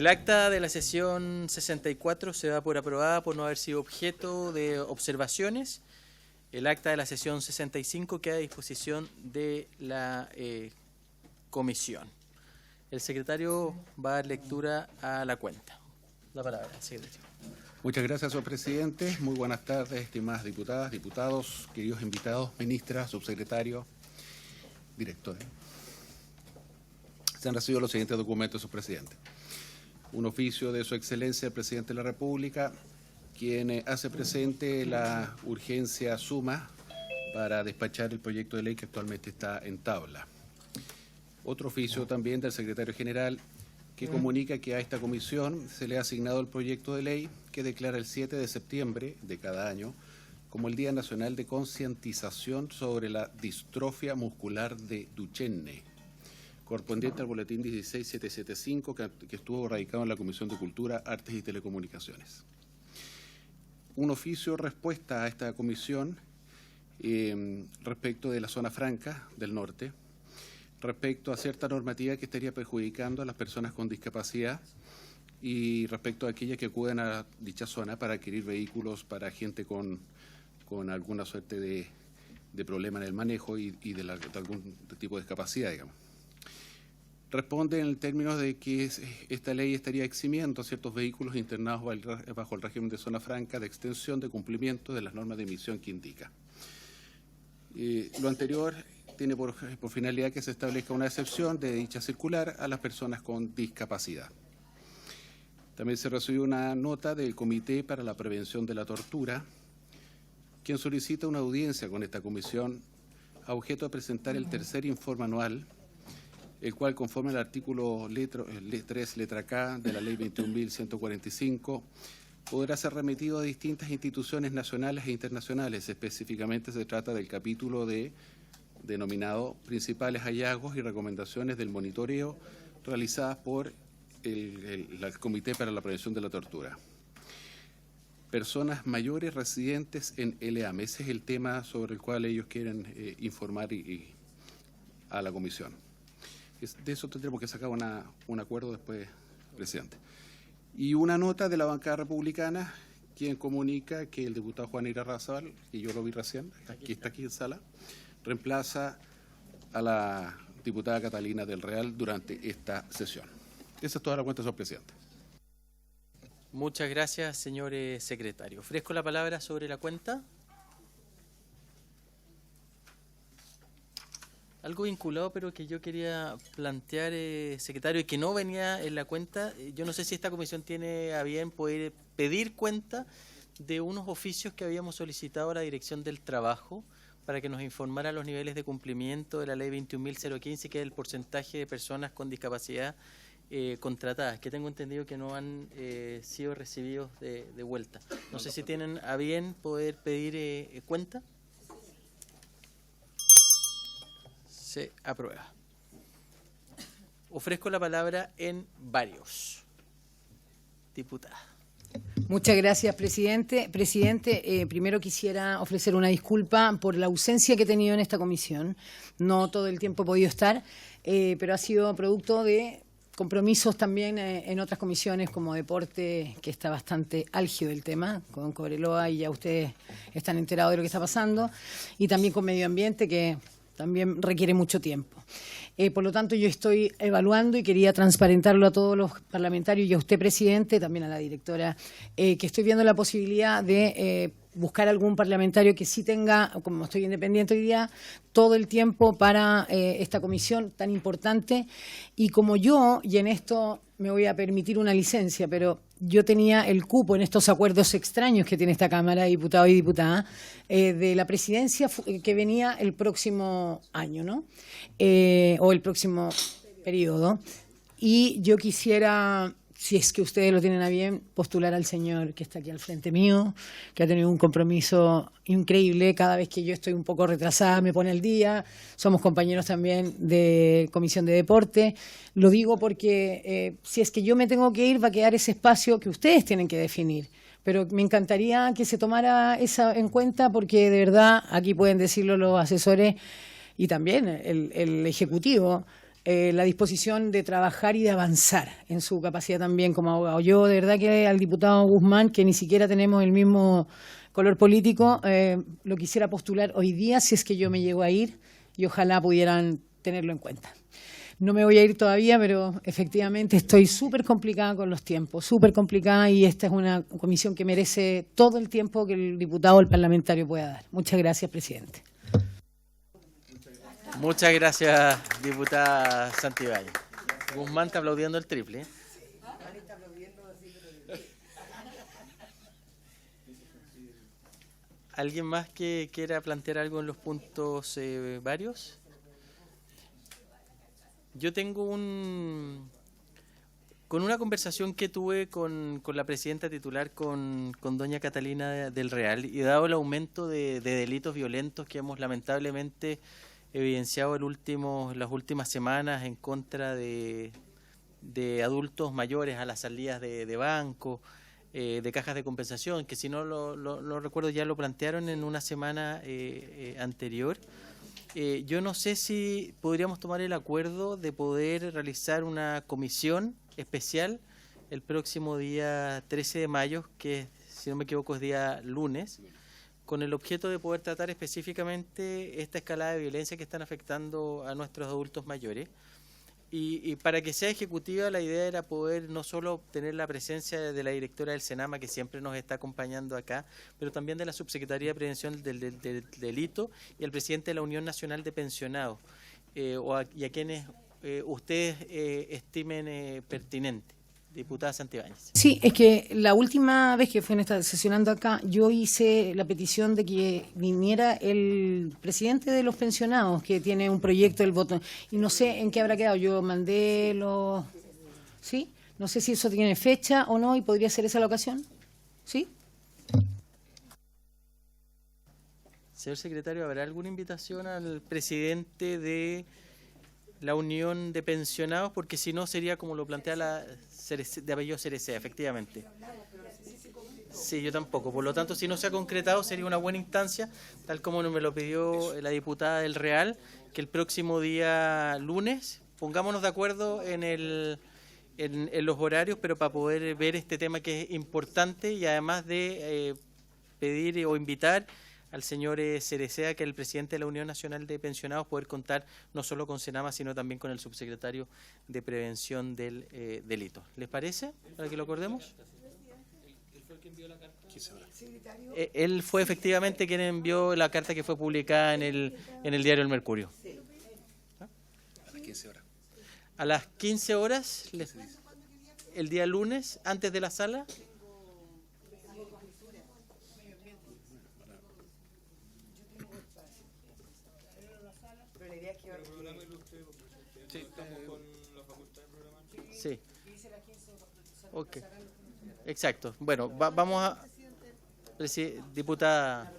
El acta de la sesión 64 se da por aprobada por no haber sido objeto de observaciones. El acta de la sesión 65 queda a disposición de la comisión. El secretario va a dar lectura a la cuenta. La palabra, secretario. Muchas gracias, señor presidente. Muy buenas tardes, estimadas diputadas, diputados, queridos invitados, ministras, subsecretarios, directores. Se han recibido los siguientes documentos, señor presidente. Un oficio de su excelencia, el presidente de la República, quien hace presente la urgencia suma para despachar el proyecto de ley que actualmente está en tabla. Otro oficio también del secretario general, que comunica que a esta comisión se le ha asignado el proyecto de ley que declara el 7 de septiembre de cada año como el Día Nacional de Concientización sobre la Distrofia Muscular de Duchenne, correspondiente al boletín 16775 que estuvo radicado en la Comisión de Cultura, Artes y Telecomunicaciones. Un oficio respuesta a esta comisión respecto de la zona franca del norte, respecto a cierta normativa que estaría perjudicando a las personas con discapacidad y respecto a aquellas que acuden a dicha zona para adquirir vehículos para gente con alguna suerte de problema en el manejo y de algún tipo de discapacidad, digamos. Responde en términos de que esta ley estaría eximiendo a ciertos vehículos internados bajo el régimen de zona franca de extensión de cumplimiento de las normas de emisión que indica. Lo anterior tiene por finalidad que se establezca una excepción de dicha circular a las personas con discapacidad. También se recibió una nota del Comité para la Prevención de la Tortura, quien solicita una audiencia con esta comisión a objeto de presentar el tercer informe anual, el cual, conforme al artículo 3, letra K de la Ley 21.145, podrá ser remitido a distintas instituciones nacionales e internacionales. Específicamente se trata del capítulo denominado Principales hallazgos y recomendaciones del monitoreo realizadas por el Comité para la Prevención de la Tortura. Personas mayores residentes en LEAM. Ese es el tema sobre el cual ellos quieren informar a la comisión. De eso tendremos que sacar un acuerdo después, presidente. Y una nota de la bancada republicana, quien comunica que el diputado Juan Irarrázaval, que yo lo vi recién, está aquí en sala, reemplaza a la diputada Catalina del Real durante esta sesión. Esa es toda la cuenta, señor presidente. Muchas gracias, señor secretario. Ofrezco la palabra sobre la cuenta. Algo vinculado, pero que yo quería plantear, secretario, y que no venía en la cuenta. Yo no sé si esta comisión tiene a bien poder pedir cuenta de unos oficios que habíamos solicitado a la Dirección del Trabajo para que nos informara los niveles de cumplimiento de la Ley 21.015, que es el porcentaje de personas con discapacidad contratadas, que tengo entendido que no han sido recibidos de vuelta. No sé si tienen a bien poder pedir cuenta. Se aprueba. Ofrezco la palabra en varios. Diputada. Muchas gracias, presidente. Presidente, primero quisiera ofrecer una disculpa por la ausencia que he tenido en esta comisión. No todo el tiempo he podido estar, pero ha sido producto de compromisos también en otras comisiones como deporte, que está bastante álgido el tema, con Cobreloa, y ya ustedes están enterados de lo que está pasando, y también con medio ambiente, que también requiere mucho tiempo. Por lo tanto, yo estoy evaluando y quería transparentarlo a todos los parlamentarios y a usted, presidente, también a la directora, que estoy viendo la posibilidad de buscar algún parlamentario que sí tenga, como estoy independiente hoy día, todo el tiempo para esta comisión tan importante. Y como yo, y en esto me voy a permitir una licencia, pero yo tenía el cupo en estos acuerdos extraños que tiene esta Cámara, diputados y diputadas, de la presidencia que venía el próximo año, ¿no? O el próximo periodo. Y yo quisiera, si es que ustedes lo tienen a bien, postular al señor que está aquí al frente mío, que ha tenido un compromiso increíble. Cada vez que yo estoy un poco retrasada me pone al día. Somos compañeros también de Comisión de Deporte. Lo digo porque si es que yo me tengo que ir, va a quedar ese espacio que ustedes tienen que definir. Pero me encantaría que se tomara esa en cuenta, porque de verdad, aquí pueden decirlo los asesores y también el Ejecutivo, la disposición de trabajar y de avanzar en su capacidad también como abogado. Yo de verdad que al diputado Guzmán, que ni siquiera tenemos el mismo color político, lo quisiera postular hoy día si es que yo me llego a ir y ojalá pudieran tenerlo en cuenta. No me voy a ir todavía, pero efectivamente estoy súper complicada con los tiempos, súper complicada, y esta es una comisión que merece todo el tiempo que el diputado o el parlamentario pueda dar. Muchas gracias, presidente. Muchas gracias, diputada Santibáñez. Guzmán está aplaudiendo el triple. ¿Alguien más que quiera plantear algo en los puntos varios? Yo tengo con una conversación que tuve con la presidenta titular, con doña Catalina del Real, y dado el aumento de delitos violentos que hemos lamentablemente evidenciado las últimas semanas en contra de adultos mayores a las salidas de banco, de cajas de compensación, que si no lo recuerdo ya lo plantearon en una semana anterior. Yo no sé si podríamos tomar el acuerdo de poder realizar una comisión especial el próximo día 13 de mayo, que si no me equivoco es día lunes, con el objeto de poder tratar específicamente esta escalada de violencia que están afectando a nuestros adultos mayores. Y para que sea ejecutiva, la idea era poder no solo tener la presencia de la directora del Senama, que siempre nos está acompañando acá, pero también de la Subsecretaría de Prevención del Delito y el presidente de la Unión Nacional de Pensionados, y a quienes ustedes estimen pertinente. Diputada Santibáñez. Sí, es que la última vez que fue sesionando acá, yo hice la petición de que viniera el presidente de los pensionados, que tiene un proyecto del voto, y no sé en qué habrá quedado. Yo mandé los... ¿Sí? No sé si eso tiene fecha o no, y podría ser esa la ocasión. ¿Sí? Señor secretario, ¿habrá alguna invitación al presidente de la Unión de Pensionados? Porque si no sería como lo plantea la de apellido Cerecea, efectivamente. Sí, yo tampoco. Por lo tanto, si no se ha concretado, sería una buena instancia, tal como me lo pidió la diputada del Real, que el próximo día lunes pongámonos de acuerdo en los horarios, pero para poder ver este tema que es importante, y además de pedir o invitar al señor Cerecea, que es el presidente de la Unión Nacional de Pensionados, poder contar no solo con Senama, sino también con el subsecretario de Prevención del Delito. ¿Les parece? Para que lo acordemos. ¿Él fue el que envió la carta? Él fue efectivamente quien envió la carta que fue publicada en el diario El Mercurio. ¿Ah? A las 15 horas. A las 15 horas, el día lunes, antes de la sala. Sí. Ok. Exacto. Bueno, vamos a... Diputada...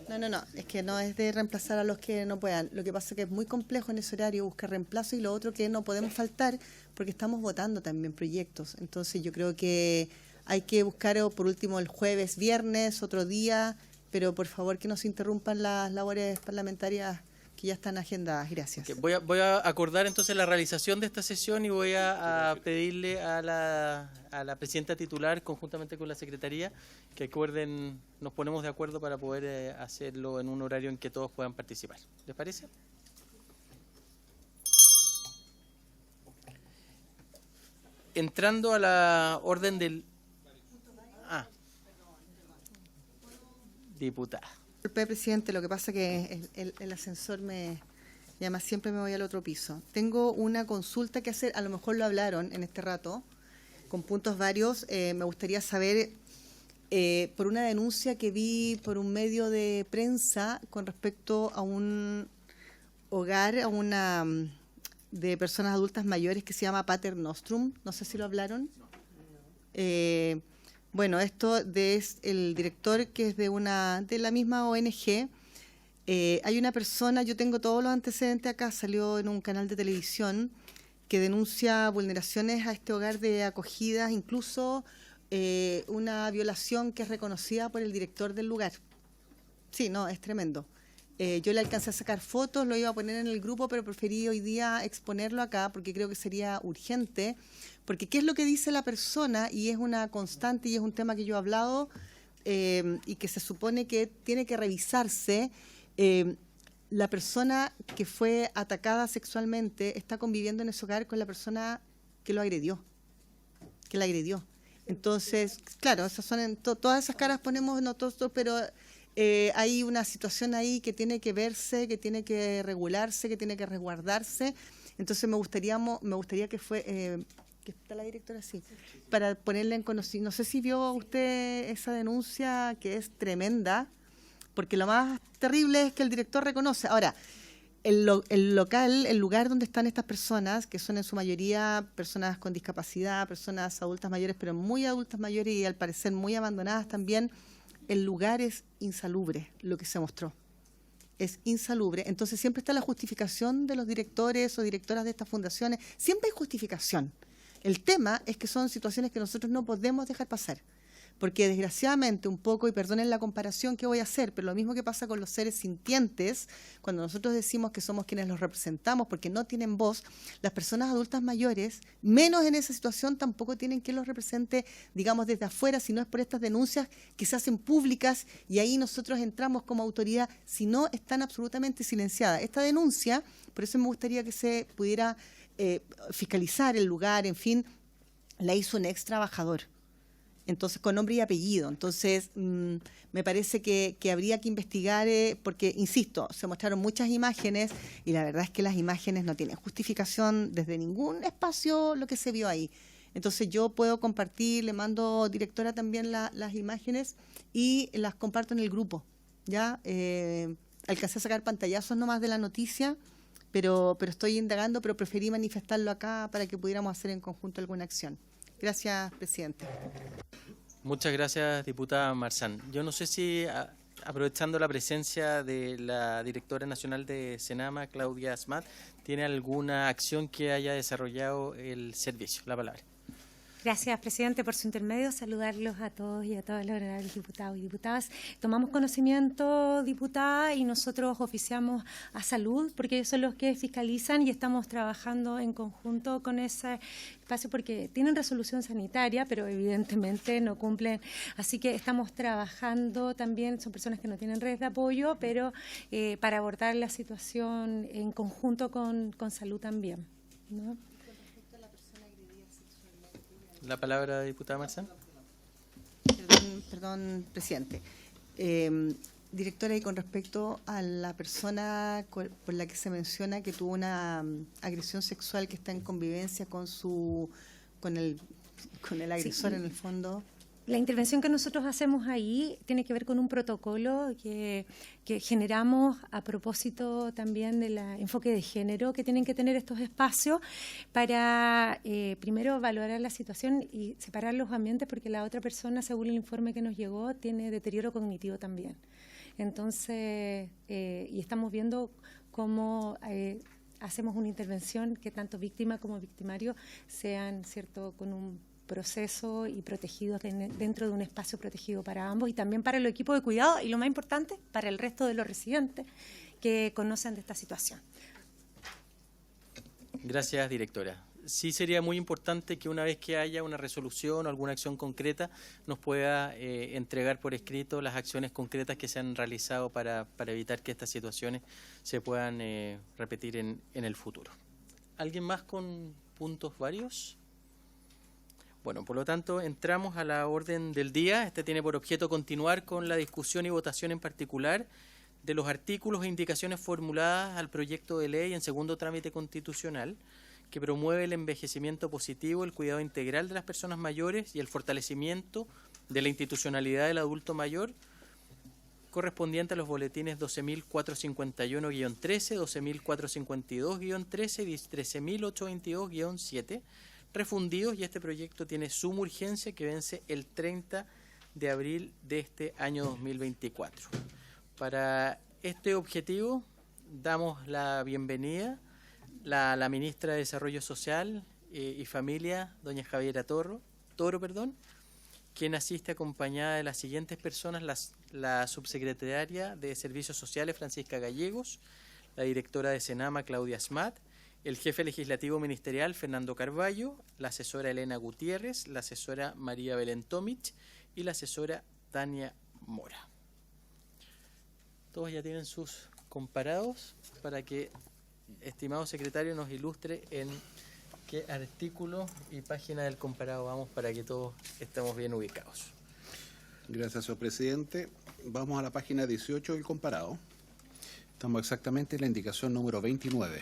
No, es que no es de reemplazar a los que no puedan. Lo que pasa es que es muy complejo en ese horario buscar reemplazo, y lo otro que no podemos faltar porque estamos votando también proyectos. Entonces yo creo que hay que buscar, por último, el jueves, viernes, otro día, pero por favor que no se interrumpan las labores parlamentarias que ya están agendadas. Gracias. Okay, voy a acordar entonces la realización de esta sesión, y voy a pedirle a la presidenta titular, conjuntamente con la secretaría, que acuerden, nos ponemos de acuerdo para poder hacerlo en un horario en que todos puedan participar. ¿Les parece? Entrando a la orden del... diputada. Disculpe, presidente, lo que pasa es que el ascensor me llama, siempre me voy al otro piso. Tengo una consulta que hacer, a lo mejor lo hablaron en este rato, con puntos varios. Me gustaría saber, por una denuncia que vi por un medio de prensa con respecto a un hogar, a una de personas adultas mayores que se llama Pater Nostrum, no sé si lo hablaron. Bueno, esto es el director, que es de la misma ONG. Hay una persona, yo tengo todos los antecedentes acá, salió en un canal de televisión, que denuncia vulneraciones a este hogar de acogida, incluso una violación que es reconocida por el director del lugar. Sí, no, es tremendo. Yo le alcancé a sacar fotos, lo iba a poner en el grupo, pero preferí hoy día exponerlo acá porque creo que sería urgente. Porque qué es lo que dice la persona, y es una constante y es un tema que yo he hablado y que se supone que tiene que revisarse. La persona que fue atacada sexualmente está conviviendo en ese hogar con la persona que lo agredió, que la agredió. Entonces, claro, esas son todas esas caras ponemos nosotros, pero hay una situación ahí que tiene que verse, que tiene que regularse, que tiene que resguardarse. Entonces me gustaría que fue que está la directora, sí, para ponerla en conocimiento. No sé si vio usted esa denuncia, que es tremenda, porque lo más terrible es que el director reconoce. Ahora, el lugar donde están estas personas, que son en su mayoría personas con discapacidad, personas adultas mayores, pero muy adultas mayores y al parecer muy abandonadas también, el lugar es insalubre, lo que se mostró. Es insalubre. Entonces siempre está la justificación de los directores o directoras de estas fundaciones. Siempre hay justificación. El tema es que son situaciones que nosotros no podemos dejar pasar. Porque desgraciadamente un poco, y perdonen la comparación que voy a hacer, pero lo mismo que pasa con los seres sintientes, cuando nosotros decimos que somos quienes los representamos porque no tienen voz, las personas adultas mayores, menos en esa situación, tampoco tienen quien los represente, digamos, desde afuera, si no es por estas denuncias que se hacen públicas, y ahí nosotros entramos como autoridad, si no están absolutamente silenciadas. Esta denuncia, por eso me gustaría que se pudiera fiscalizar el lugar, en fin, la hizo un ex trabajador. Entonces, con nombre y apellido. Entonces, me parece que habría que investigar, porque, insisto, se mostraron muchas imágenes y la verdad es que las imágenes no tienen justificación desde ningún espacio lo que se vio ahí. Entonces, yo puedo compartir, le mando, directora, también las imágenes y las comparto en el grupo. ¿Ya? Alcancé a sacar pantallazos nomás de la noticia, pero estoy indagando, pero preferí manifestarlo acá para que pudiéramos hacer en conjunto alguna acción. Gracias, presidente. Muchas gracias, diputada Marzán. Yo no sé si, aprovechando la presencia de la directora nacional de Senama, Claudia Asmat, tiene alguna acción que haya desarrollado el servicio. La palabra. Gracias, presidente, por su intermedio. Saludarlos a todos y a todos los honorables diputados y diputadas. Tomamos conocimiento, diputada, y nosotros oficiamos a Salud, porque ellos son los que fiscalizan y estamos trabajando en conjunto con ese espacio porque tienen resolución sanitaria, pero evidentemente no cumplen. Así que estamos trabajando también, son personas que no tienen redes de apoyo, pero para abordar la situación en conjunto con Salud también, ¿no? La palabra, diputada Marzán. Perdón, presidente. Directora, y con respecto a la persona por la que se menciona que tuvo una agresión sexual, que está en convivencia con el agresor, sí, en el fondo. La intervención que nosotros hacemos ahí tiene que ver con un protocolo que generamos a propósito también del enfoque de género que tienen que tener estos espacios para, primero, valorar la situación y separar los ambientes, porque la otra persona, según el informe que nos llegó, tiene deterioro cognitivo también. Entonces, y estamos viendo cómo hacemos una intervención que tanto víctima como victimario sean, ¿cierto?, con un proceso y protegidos dentro de un espacio protegido para ambos y también para el equipo de cuidado y, lo más importante, para el resto de los residentes que conocen de esta situación. Gracias, directora. Sí sería muy importante que una vez que haya una resolución o alguna acción concreta nos pueda entregar por escrito las acciones concretas que se han realizado para evitar que estas situaciones se puedan repetir en el futuro. ¿Alguien más con puntos varios? Bueno, por lo tanto, entramos a la orden del día. Este tiene por objeto continuar con la discusión y votación en particular de los artículos e indicaciones formuladas al proyecto de ley en segundo trámite constitucional que promueve el envejecimiento positivo, el cuidado integral de las personas mayores y el fortalecimiento de la institucionalidad del adulto mayor, correspondiente a los boletines 12.451-13, 12.452-13 y 13.822-7, refundidos, y este proyecto tiene suma urgencia que vence el 30 de abril de este año 2024. Para este objetivo damos la bienvenida a la ministra de Desarrollo Social y Familia, doña Javiera Toro, quien asiste acompañada de las siguientes personas: la subsecretaria de Servicios Sociales, Francisca Gallegos, la directora de Senama, Claudia Smat, el jefe legislativo ministerial, Fernando Carballo, la asesora Elena Gutiérrez, la asesora María Belén Tomich y la asesora Tania Mora. Todos ya tienen sus comparados para que, estimado secretario, nos ilustre en qué artículo y página del comparado vamos para que todos estemos bien ubicados. Gracias, señor presidente. Vamos a la página 18 del comparado. Estamos exactamente en la indicación número 29.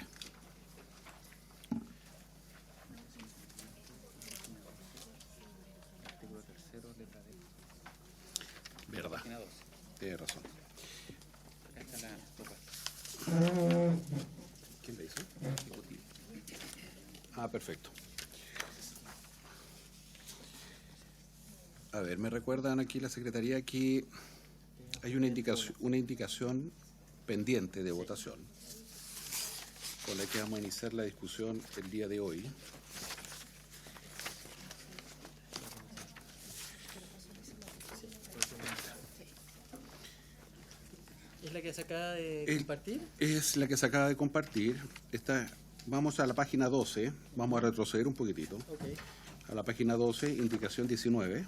Verdad. Tiene razón. ¿Quién la hizo? Ah, perfecto. A ver, me recuerdan aquí la Secretaría que hay una indicación pendiente de votación con la que vamos a iniciar la discusión el día de hoy. ¿Es la que se acaba de compartir? Es la que se acaba de compartir. Vamos a la página 12, vamos a retroceder un poquitito. Okay. A la página 12, indicación 19.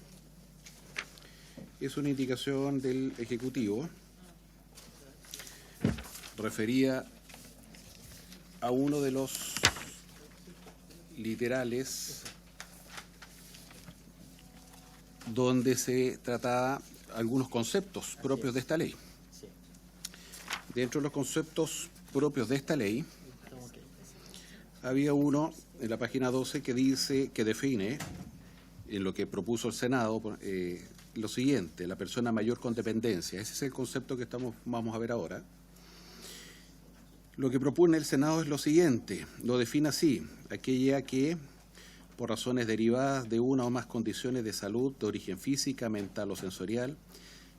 Es una indicación del Ejecutivo referida a uno de los literales donde se trataba algunos conceptos propios de esta ley. Dentro de los conceptos propios de esta ley, había uno en la página 12 que dice, que define, en lo que propuso el Senado, lo siguiente: la persona mayor con dependencia. Ese es el concepto que vamos a ver ahora. Lo que propone el Senado es lo siguiente, lo define así: aquella que, por razones derivadas de una o más condiciones de salud de origen física, mental o sensorial,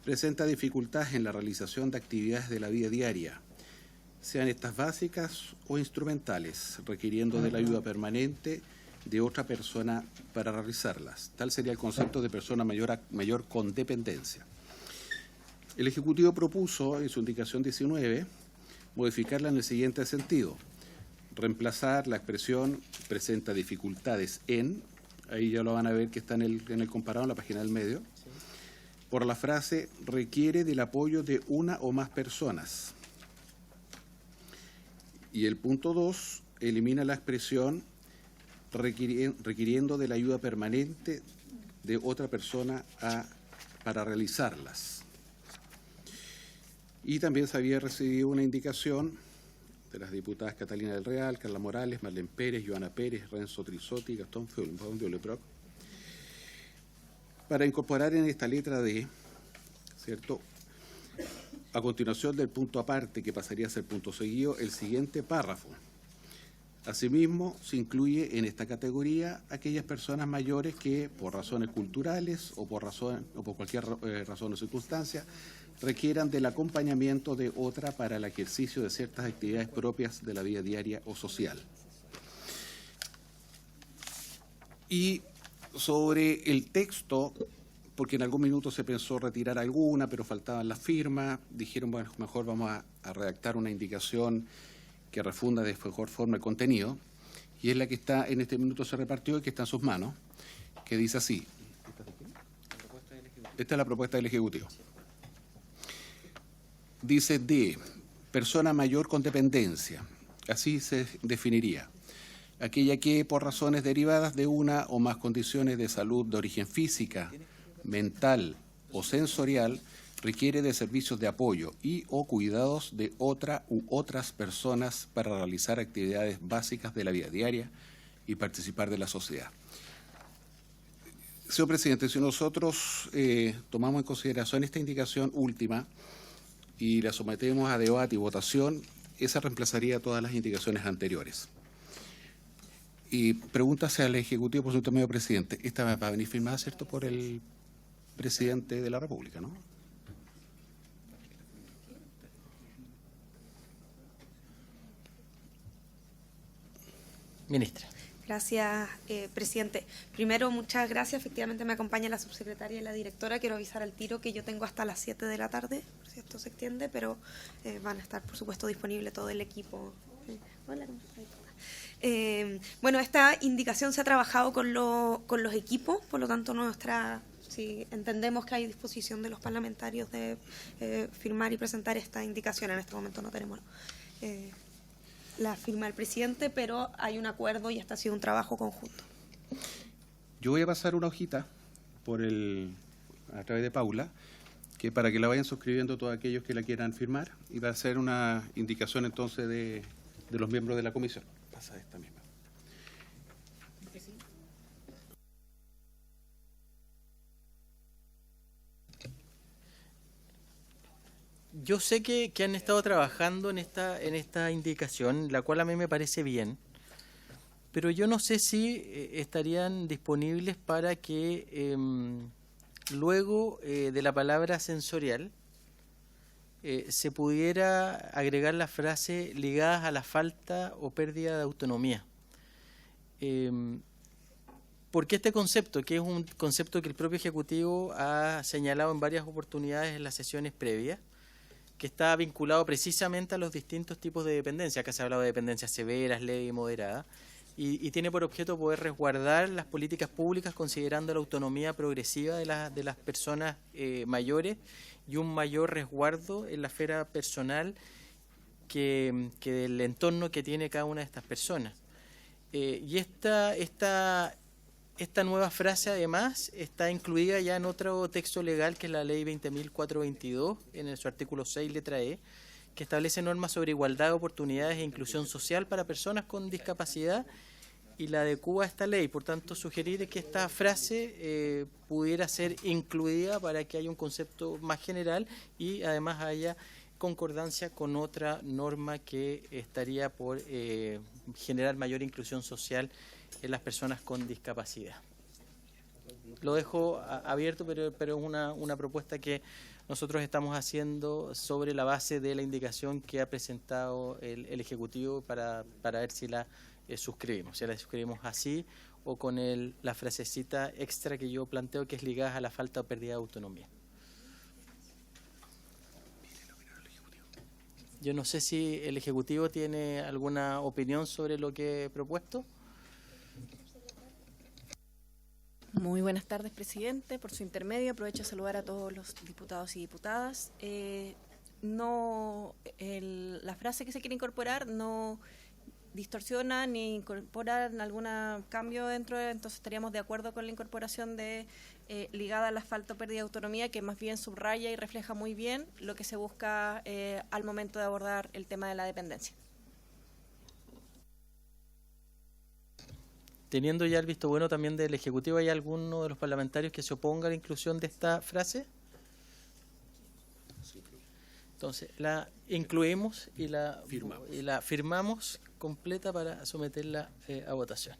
presenta dificultades en la realización de actividades de la vida diaria, sean estas básicas o instrumentales, requiriendo de la ayuda permanente de otra persona para realizarlas. Tal sería el concepto de persona mayor con dependencia. El Ejecutivo propuso, en su indicación 19, modificarla en el siguiente sentido: reemplazar la expresión presenta dificultades en, ahí ya lo van a ver que está en el comparado en la página del medio, por la frase requiere del apoyo de una o más personas. Y el punto 2 elimina la expresión requiriendo de la ayuda permanente de otra persona para realizarlas. Y también se había recibido una indicación de las diputadas Catalina del Real, Carla Morales, Marlene Pérez, Joana Pérez, Renzo Trisotti, Gastón Violeproc, para incorporar en esta letra D, ¿cierto?, a continuación del punto aparte, que pasaría a ser punto seguido, el siguiente párrafo. Asimismo, se incluye en esta categoría aquellas personas mayores que, por razones culturales o por cualquier razón o circunstancia, requieran del acompañamiento de otra para el ejercicio de ciertas actividades propias de la vida diaria o social. Y sobre el texto, porque en algún minuto se pensó retirar alguna, pero faltaban las firmas, dijeron, bueno, mejor vamos a redactar una indicación que refunda de mejor forma el contenido, y es la que está en este minuto se repartió y que está en sus manos, que dice así. Esta es la propuesta del Ejecutivo. Dice D, persona mayor con dependencia, así se definiría: aquella que, por razones derivadas de una o más condiciones de salud de origen física, mental o sensorial, requiere de servicios de apoyo y o cuidados de otra u otras personas para realizar actividades básicas de la vida diaria y participar de la sociedad. Señor presidente, si nosotros tomamos en consideración esta indicación última y la sometemos a debate y votación, esa reemplazaría todas las indicaciones anteriores. Y pregúntase al Ejecutivo, por su intermedio, presidente, esta va a venir firmada, ¿cierto?, por el presidente de la República, ¿no? Ministra. Gracias, presidente. Primero, muchas gracias. Efectivamente, me acompaña la subsecretaria y la directora. Quiero avisar al tiro que yo tengo hasta las 7 de la tarde, por si esto se extiende, pero van a estar, por supuesto, disponible todo el equipo. Hola, ¿cómo estás? Bueno, esta indicación se ha trabajado con los equipos, por lo tanto, si entendemos que hay disposición de los parlamentarios de firmar y presentar esta indicación. En este momento no tenemos la firma del presidente, pero hay un acuerdo y este ha sido un trabajo conjunto. Yo voy a pasar una hojita a través de Paula, que para que la vayan suscribiendo todos aquellos que la quieran firmar, y va a ser una indicación entonces de los miembros de la comisión. Pasa esta misma. Yo sé que han estado trabajando en esta indicación, la cual a mí me parece bien, pero yo no sé si estarían disponibles para que luego de la palabra sensorial se pudiera agregar la frase ligadas a la falta o pérdida de autonomía. Porque este concepto, que es un concepto que el propio Ejecutivo ha señalado en varias oportunidades en las sesiones previas, que está vinculado precisamente a los distintos tipos de dependencia. Acá se ha hablado de dependencias severas, leves y moderadas, y tiene por objeto poder resguardar las políticas públicas considerando la autonomía progresiva de las personas mayores y un mayor resguardo en la esfera personal que del entorno que tiene cada una de estas personas. Y esta nueva frase, además, está incluida ya en otro texto legal, que es la Ley 20.422, en su artículo 6, letra E, que establece normas sobre igualdad de oportunidades e inclusión social para personas con discapacidad, y la adecúa a esta ley. Por tanto, sugerir que esta frase pudiera ser incluida para que haya un concepto más general y además haya concordancia con otra norma que estaría por generar mayor inclusión social en las personas con discapacidad. Lo dejo abierto, pero es una propuesta que nosotros estamos haciendo sobre la base de la indicación que ha presentado el Ejecutivo para ver si la suscribimos. Si la suscribimos así o con la frasecita extra que yo planteo, que es ligada a la falta o pérdida de autonomía. Yo no sé si el Ejecutivo tiene alguna opinión sobre lo que he propuesto. Muy buenas tardes, presidente. Por su intermedio, aprovecho a saludar a todos los diputados y diputadas. La frase que se quiere incorporar no distorsiona ni incorpora algún cambio dentro entonces estaríamos de acuerdo con la incorporación de ligada a la falta o pérdida de autonomía, que más bien subraya y refleja muy bien lo que se busca al momento de abordar el tema de la dependencia. Teniendo ya el visto bueno también del Ejecutivo, ¿hay alguno de los parlamentarios que se oponga a la inclusión de esta frase? Entonces, la incluimos y la firmamos completa para someterla a votación.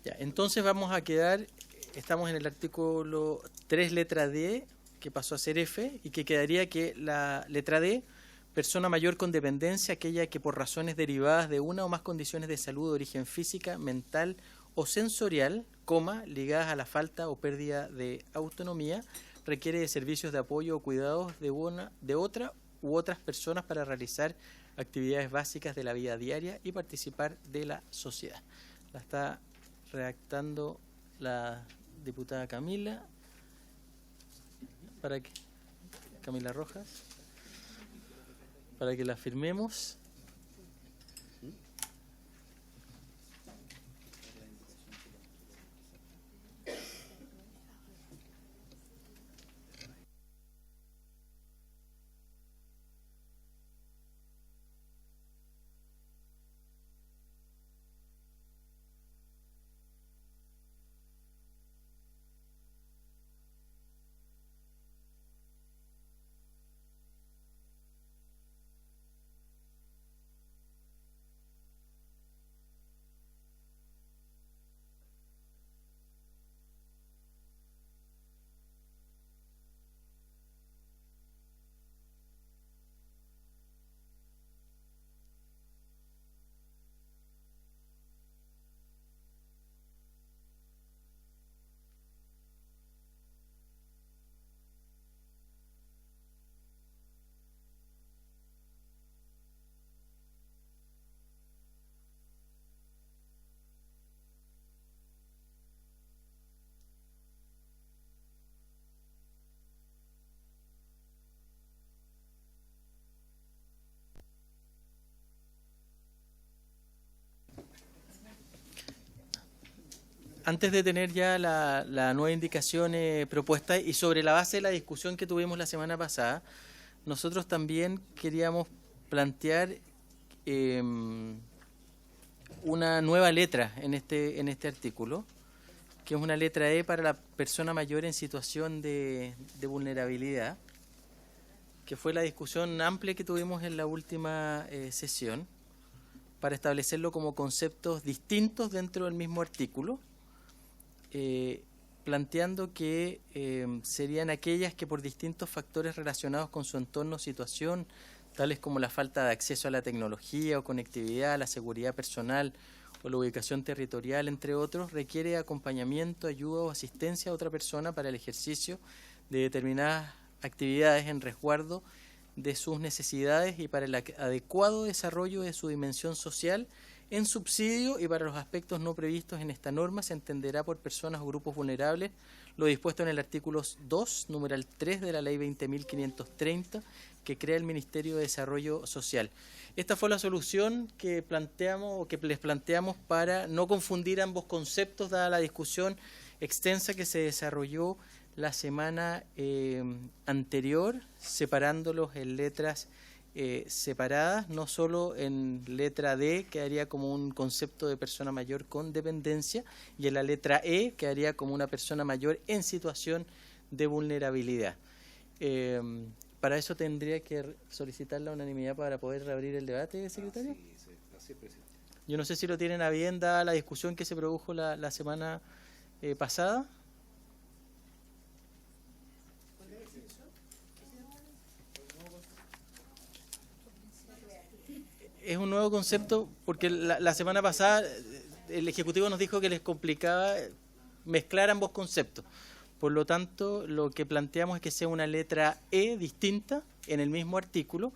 Ya, entonces vamos a estamos en el artículo 3, letra D, que pasó a ser F, y que quedaría que la letra D, persona mayor con dependencia, aquella que por razones derivadas de una o más condiciones de salud de origen física, mental o sensorial, ligadas a la falta o pérdida de autonomía, requiere de servicios de apoyo o cuidados de otra u otras personas para realizar actividades básicas de la vida diaria y participar de la sociedad. La está redactando la diputada Camila Camila Rojas, para que la firmemos. antes de tener ya la nueva indicación propuesta y sobre la base de la discusión que tuvimos la semana pasada, nosotros también queríamos plantear una nueva letra en este artículo, que es una letra E para la persona mayor en situación de vulnerabilidad, que fue la discusión amplia que tuvimos en la última sesión, para establecerlo como conceptos distintos dentro del mismo artículo, planteando que serían aquellas que por distintos factores relacionados con su entorno o situación, tales como la falta de acceso a la tecnología o conectividad, la seguridad personal o la ubicación territorial, entre otros, requiere acompañamiento, ayuda o asistencia a otra persona para el ejercicio de determinadas actividades en resguardo de sus necesidades y para el adecuado desarrollo de su dimensión social en subsidio, y para los aspectos no previstos en esta norma se entenderá por personas o grupos vulnerables lo dispuesto en el artículo 2, numeral 3 de la Ley 20.530, que crea el Ministerio de Desarrollo Social. Esta fue la solución que planteamos o que les planteamos para no confundir ambos conceptos, dada la discusión extensa que se desarrolló la semana anterior, separándolos en letras separadas, no solo en letra D, que haría como un concepto de persona mayor con dependencia, y en la letra E, que haría como una persona mayor en situación de vulnerabilidad. Para eso tendría que solicitar la unanimidad para poder reabrir el debate, secretario. Así, presidente. Yo no sé si lo tienen a bien, dada la discusión que se produjo la semana pasada. Es un nuevo concepto porque la semana pasada el Ejecutivo nos dijo que les complicaba mezclar ambos conceptos. Por lo tanto, lo que planteamos es que sea una letra E distinta en el mismo artículo.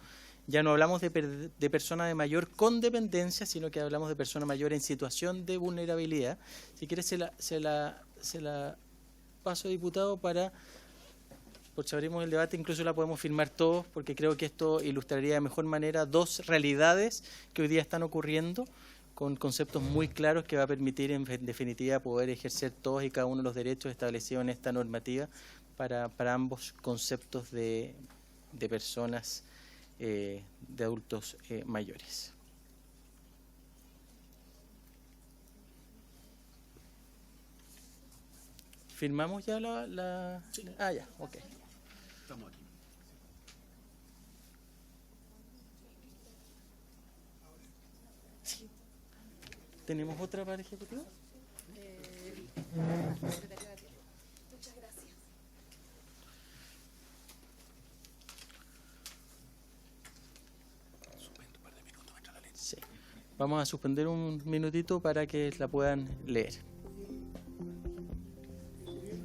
Ya no hablamos de persona de mayor con dependencia, sino que hablamos de persona mayor en situación de vulnerabilidad. Si quiere se la paso, diputado, por si abrimos el debate, incluso la podemos firmar todos, porque creo que esto ilustraría de mejor manera dos realidades que hoy día están ocurriendo, con conceptos muy claros que va a permitir, en definitiva, poder ejercer todos y cada uno de los derechos establecidos en esta normativa para ambos conceptos de personas, de adultos mayores. ¿Firmamos ya Sí. Ah, ya, ok. Estamos aquí. ¿Tenemos otra para el Ejecutivo? Muchas gracias. Sí. Vamos a suspender un minutito para que la puedan leer.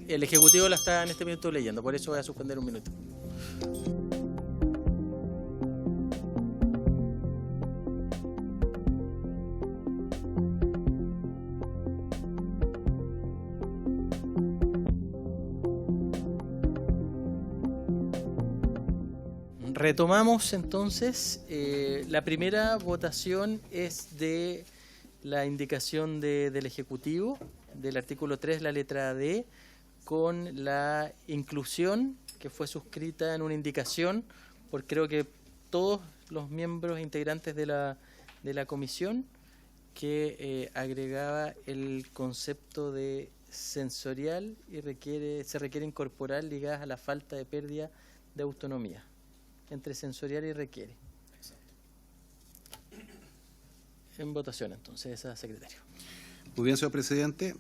El Ejecutivo la está en este minuto leyendo, por eso voy a suspender un minuto. Retomamos entonces. La primera votación es de la indicación del Ejecutivo, del artículo 3, la letra D, con la inclusión que fue suscrita en una indicación por creo que todos los miembros integrantes de la comisión, que agregaba el concepto de sensorial y se requiere incorporar ligadas a la falta de pérdida de autonomía, entre sensorial y requiere. En votación entonces, esa, secretario. Muy bien, señor presidente.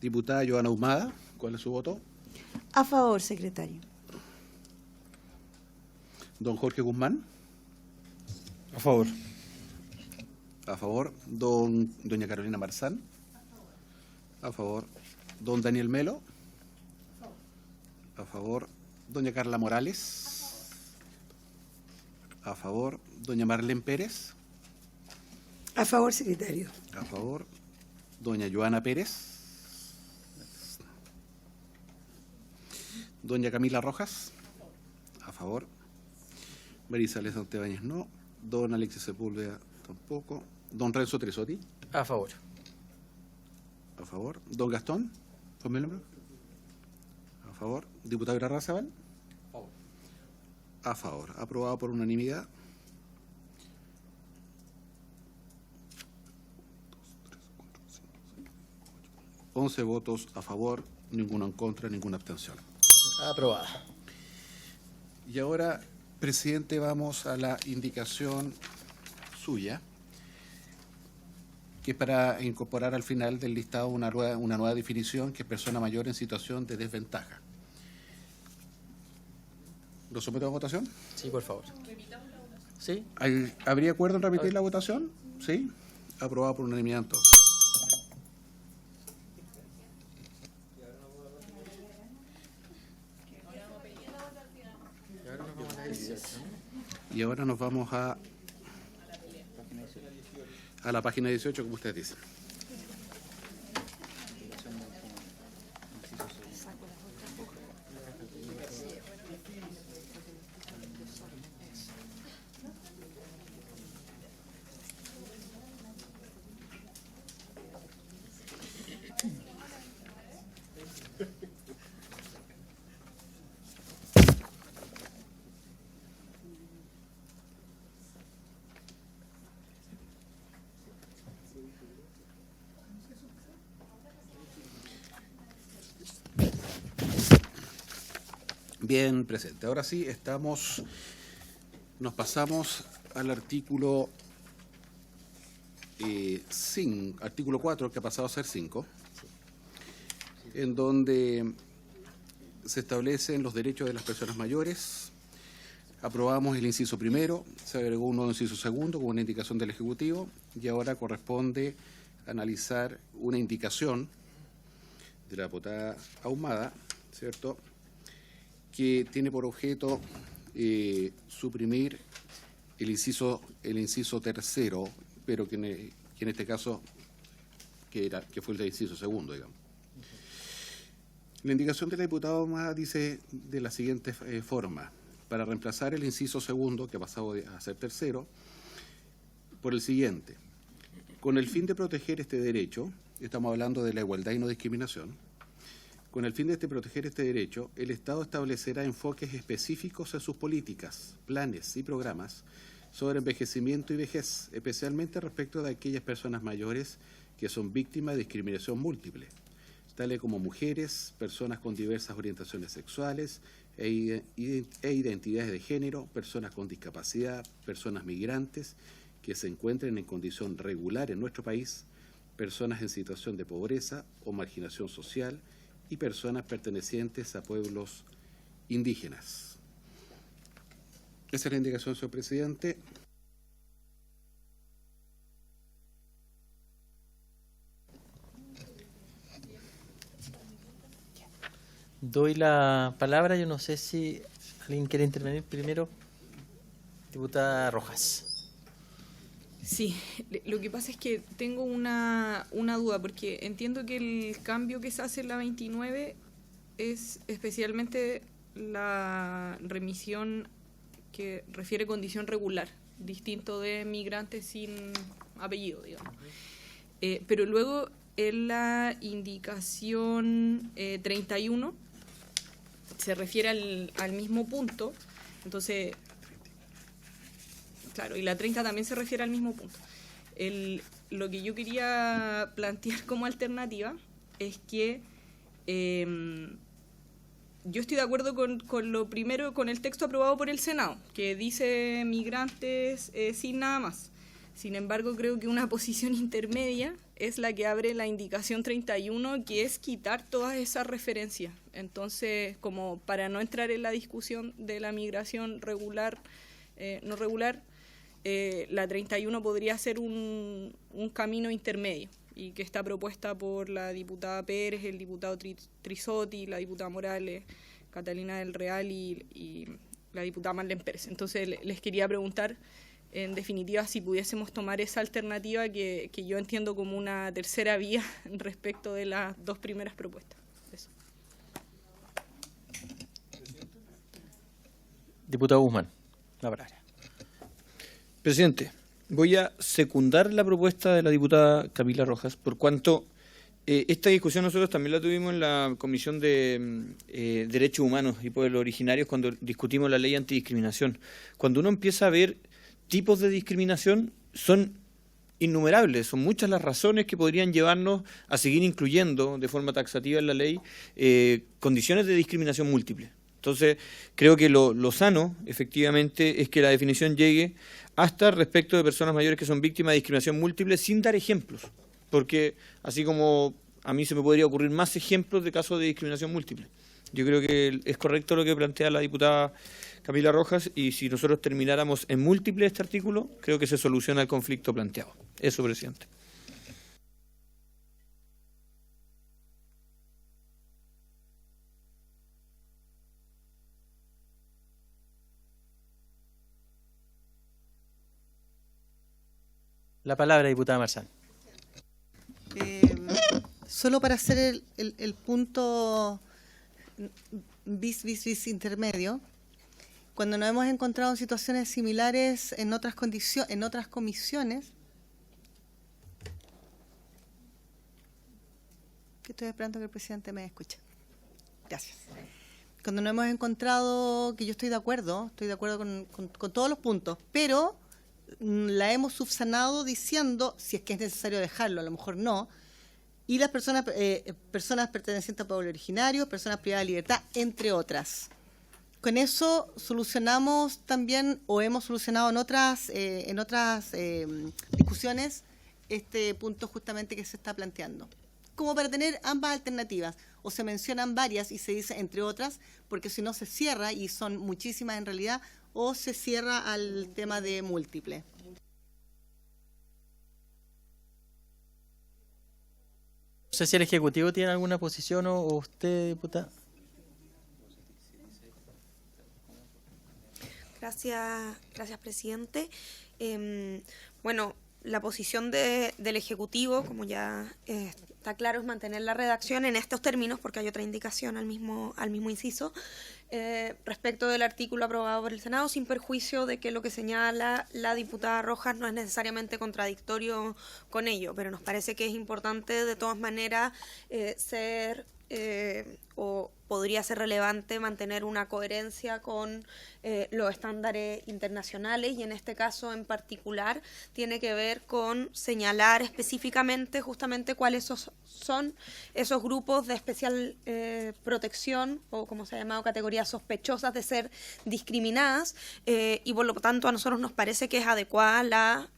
Diputada Joana Ahumada, ¿cuál es su voto? A favor, secretario. Don Jorge Guzmán. A favor. A favor. Doña Carolina Marzán. A favor. Don Daniel Melo. A favor. Doña Carla Morales. A favor. Doña Marlene Pérez. A favor, secretario. A favor. Doña Joana Pérez. Doña Camila Rojas. A favor. Marisa Elena Santibáñez no. Don Alexis Sepúlveda tampoco. Don Renzo Tresotti. A favor. A favor. Don Gastón, ponme el nombre. A favor. Diputado Irarrázaval. A favor. A favor. Aprobado por unanimidad. 11 votos a favor, ninguno en contra, ninguna abstención. Aprobada. Y ahora, presidente, vamos a la indicación suya, que es para incorporar al final del listado una nueva definición, que es persona mayor en situación de desventaja. ¿Lo someto a votación? Sí, por favor. ¿Sí? ¿Habría acuerdo en remitir la votación? Sí. Aprobado por unanimidad entonces. Y ahora nos vamos a la página 18, como ustedes dicen. Bien, presente. Ahora sí, nos pasamos al artículo 4, que ha pasado a ser 5, en donde se establecen los derechos de las personas mayores. Aprobamos el inciso primero, se agregó un nuevo inciso segundo con una indicación del Ejecutivo, y ahora corresponde analizar una indicación de la diputada Ahumada, ¿cierto?, que tiene por objeto suprimir el inciso tercero, pero que en este caso que fue el del inciso segundo, digamos. La indicación de la diputada Ahumada dice de la siguiente forma: para reemplazar el inciso segundo, que ha pasado a ser tercero, por el siguiente: con el fin de proteger este derecho, estamos hablando de la igualdad y no discriminación. Con el fin de proteger este derecho, el Estado establecerá enfoques específicos en sus políticas, planes y programas sobre envejecimiento y vejez, especialmente respecto de aquellas personas mayores que son víctimas de discriminación múltiple, tales como mujeres, personas con diversas orientaciones sexuales e identidades de género, personas con discapacidad, personas migrantes que se encuentren en condición regular en nuestro país, personas en situación de pobreza o marginación social, y personas pertenecientes a pueblos indígenas. Esa es la indicación, señor presidente. Doy la palabra, yo no sé si alguien quiere intervenir primero. Diputada Rojas. Sí, lo que pasa es que tengo una duda, porque entiendo que el cambio que se hace en la 29 es especialmente la remisión que refiere condición regular, distinto de migrantes sin apellido, digamos. Pero luego en la indicación 31 se refiere al mismo punto, entonces... Claro, y la 30 también se refiere al mismo punto. Lo que yo quería plantear como alternativa es que yo estoy de acuerdo con lo primero, con el texto aprobado por el Senado, que dice migrantes sin nada más. Sin embargo, creo que una posición intermedia es la que abre la indicación 31, que es quitar todas esas referencias. Entonces, como para no entrar en la discusión de la migración regular, no regular, la 31 podría ser un camino intermedio, y que está propuesta por la diputada Pérez, el diputado Trisotti, la diputada Morales, Catalina del Real y la diputada Marlene Pérez. Entonces les quería preguntar, en definitiva, si pudiésemos tomar esa alternativa que yo entiendo como una tercera vía respecto de las dos primeras propuestas. Eso. Diputado Guzmán, la palabra. Presidente, voy a secundar la propuesta de la diputada Camila Rojas, por cuanto Esta discusión nosotros también la tuvimos en la Comisión de Derechos Humanos y Pueblos Originarios cuando discutimos la ley antidiscriminación. Cuando uno empieza a ver tipos de discriminación, son innumerables, son muchas las razones que podrían llevarnos a seguir incluyendo de forma taxativa en la ley condiciones de discriminación múltiple. Entonces, creo que lo sano, efectivamente, es que la definición llegue hasta respecto de personas mayores que son víctimas de discriminación múltiple sin dar ejemplos, porque así como a mí se me podría ocurrir más ejemplos de casos de discriminación múltiple. Yo creo que es correcto lo que plantea la diputada Camila Rojas, y si nosotros termináramos en múltiple este artículo, creo que se soluciona el conflicto planteado. Eso, presidente. La palabra, diputada Marzán. Solo para hacer el punto bis intermedio, cuando nos hemos encontrado en situaciones similares en otras comisiones, que estoy esperando que el presidente me escuche. Gracias. Cuando nos hemos encontrado, que yo estoy de acuerdo con todos los puntos, pero la hemos subsanado diciendo si es que es necesario dejarlo, a lo mejor no, y las personas pertenecientes al pueblo originario, personas privadas de libertad, entre otras. Con eso solucionamos también, o hemos solucionado en otras discusiones, este punto justamente que se está planteando. Como para tener ambas alternativas, o se mencionan varias y se dice entre otras, porque si no se cierra, y son muchísimas en realidad, o se cierra al tema de múltiple. No sé si el Ejecutivo tiene alguna posición o usted, diputada. Gracias, presidente. Bueno, la posición del Ejecutivo, como ya está claro, es mantener la redacción en estos términos, porque hay otra indicación al mismo inciso, respecto del artículo aprobado por el Senado, sin perjuicio de que lo que señala la diputada Rojas no es necesariamente contradictorio con ello, pero nos parece que es importante de todas maneras o podría ser relevante mantener una coherencia con los estándares internacionales, y en este caso en particular tiene que ver con señalar específicamente justamente cuáles son esos grupos de especial protección, o como se ha llamado, categorías sospechosas de ser discriminadas, y por lo tanto a nosotros nos parece que es adecuada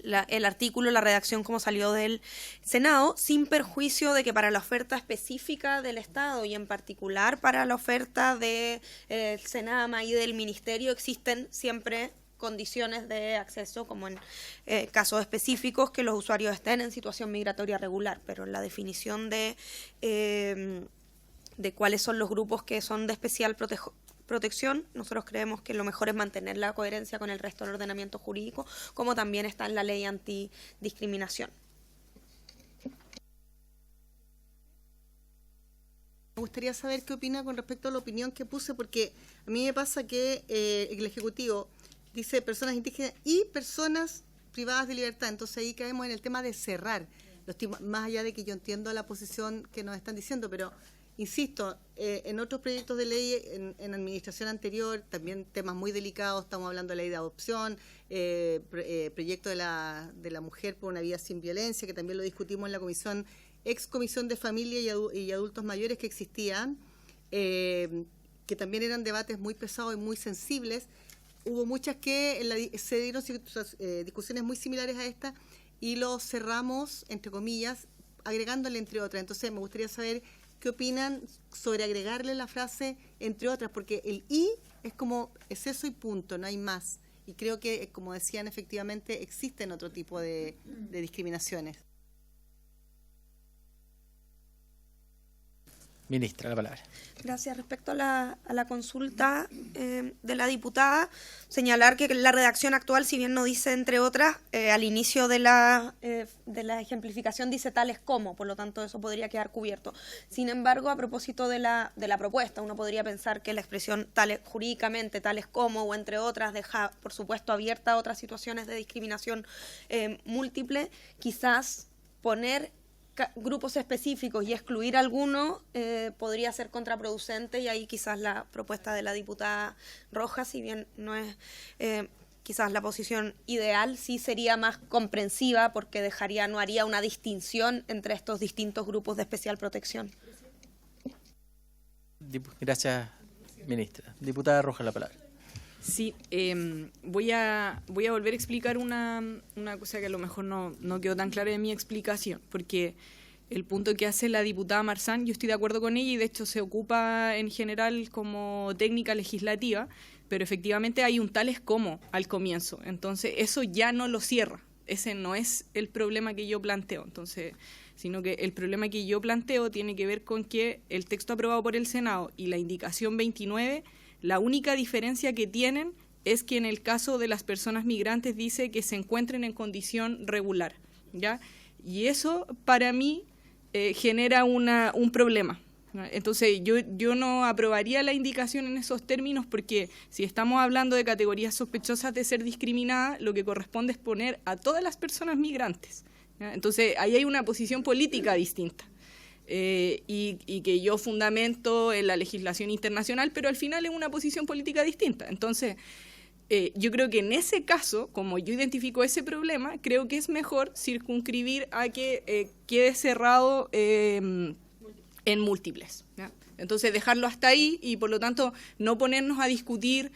el artículo, la redacción como salió del Senado, sin perjuicio de que para la oferta específica del Estado y en particular para la oferta del Senama y del Ministerio existen siempre condiciones de acceso, como en casos específicos, que los usuarios estén en situación migratoria regular, pero la definición de cuáles son los grupos que son de especial protección, nosotros creemos que lo mejor es mantener la coherencia con el resto del ordenamiento jurídico, como también está en la ley antidiscriminación. Me gustaría saber qué opina con respecto a la opinión que puse, porque a mí me pasa que el Ejecutivo dice personas indígenas y personas privadas de libertad, entonces ahí caemos en el tema de cerrar, más allá de que yo entiendo la posición que nos están diciendo, pero insisto, en otros proyectos de ley, en administración anterior, también temas muy delicados, estamos hablando de ley de adopción, proyecto de la mujer por una vida sin violencia, que también lo discutimos en la ex comisión de familia y adultos mayores que existían, que también eran debates muy pesados y muy sensibles. Hubo muchas que se dieron discusiones muy similares a esta y lo cerramos, entre comillas, agregándole entre otras. Entonces me gustaría saber qué opinan sobre agregarle la frase entre otras, porque el "y" es eso y punto, no hay más. Y creo que, como decían, efectivamente existen otro tipo de discriminaciones. Ministra, la palabra. Gracias. Respecto a la consulta de la diputada, señalar que la redacción actual, si bien no dice entre otras, al inicio de la ejemplificación dice tales como, por lo tanto eso podría quedar cubierto. Sin embargo, a propósito de la propuesta, uno podría pensar que la expresión jurídicamente tales como o entre otras deja, por supuesto, abierta a otras situaciones de discriminación múltiple, quizás poner grupos específicos y excluir algunos podría ser contraproducente, y ahí quizás la propuesta de la diputada Rojas, si bien no es quizás la posición ideal, sí sería más comprensiva porque no haría una distinción entre estos distintos grupos de especial protección. Gracias, ministra. Diputada Rojas, la palabra. Sí, voy a volver a explicar una cosa que a lo mejor no quedó tan clara en mi explicación, porque el punto que hace la diputada Marzán, yo estoy de acuerdo con ella y de hecho se ocupa en general como técnica legislativa, pero efectivamente hay un tales como al comienzo, entonces eso ya no lo cierra, ese no es el problema que yo planteo, sino que el problema que yo planteo tiene que ver con que el texto aprobado por el Senado y la indicación 29, la única diferencia que tienen es que en el caso de las personas migrantes dice que se encuentren en condición regular, ¿ya? Y eso para mí genera un problema. Entonces yo no aprobaría la indicación en esos términos porque si estamos hablando de categorías sospechosas de ser discriminadas, lo que corresponde es poner a todas las personas migrantes, ¿ya? Entonces ahí hay una posición política distinta. Y que yo fundamento en la legislación internacional, pero al final es una posición política distinta. Entonces, yo creo que en ese caso, como yo identifico ese problema, creo que es mejor circunscribir a que quede cerrado en múltiples, ¿ya? Entonces, dejarlo hasta ahí y, por lo tanto, no ponernos a discutir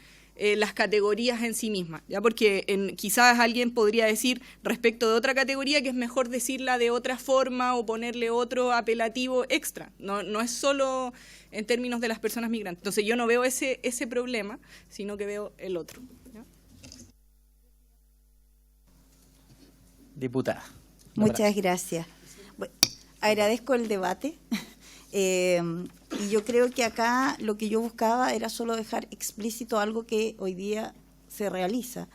las categorías en sí mismas, ¿ya? Porque quizás alguien podría decir respecto de otra categoría que es mejor decirla de otra forma o ponerle otro apelativo extra, no es solo en términos de las personas migrantes. Entonces yo no veo ese problema, sino que veo el otro, ¿ya? Diputada. Muchas gracias. Bueno, agradezco el debate. Y yo creo que acá lo que yo buscaba era solo dejar explícito algo que hoy día se realiza,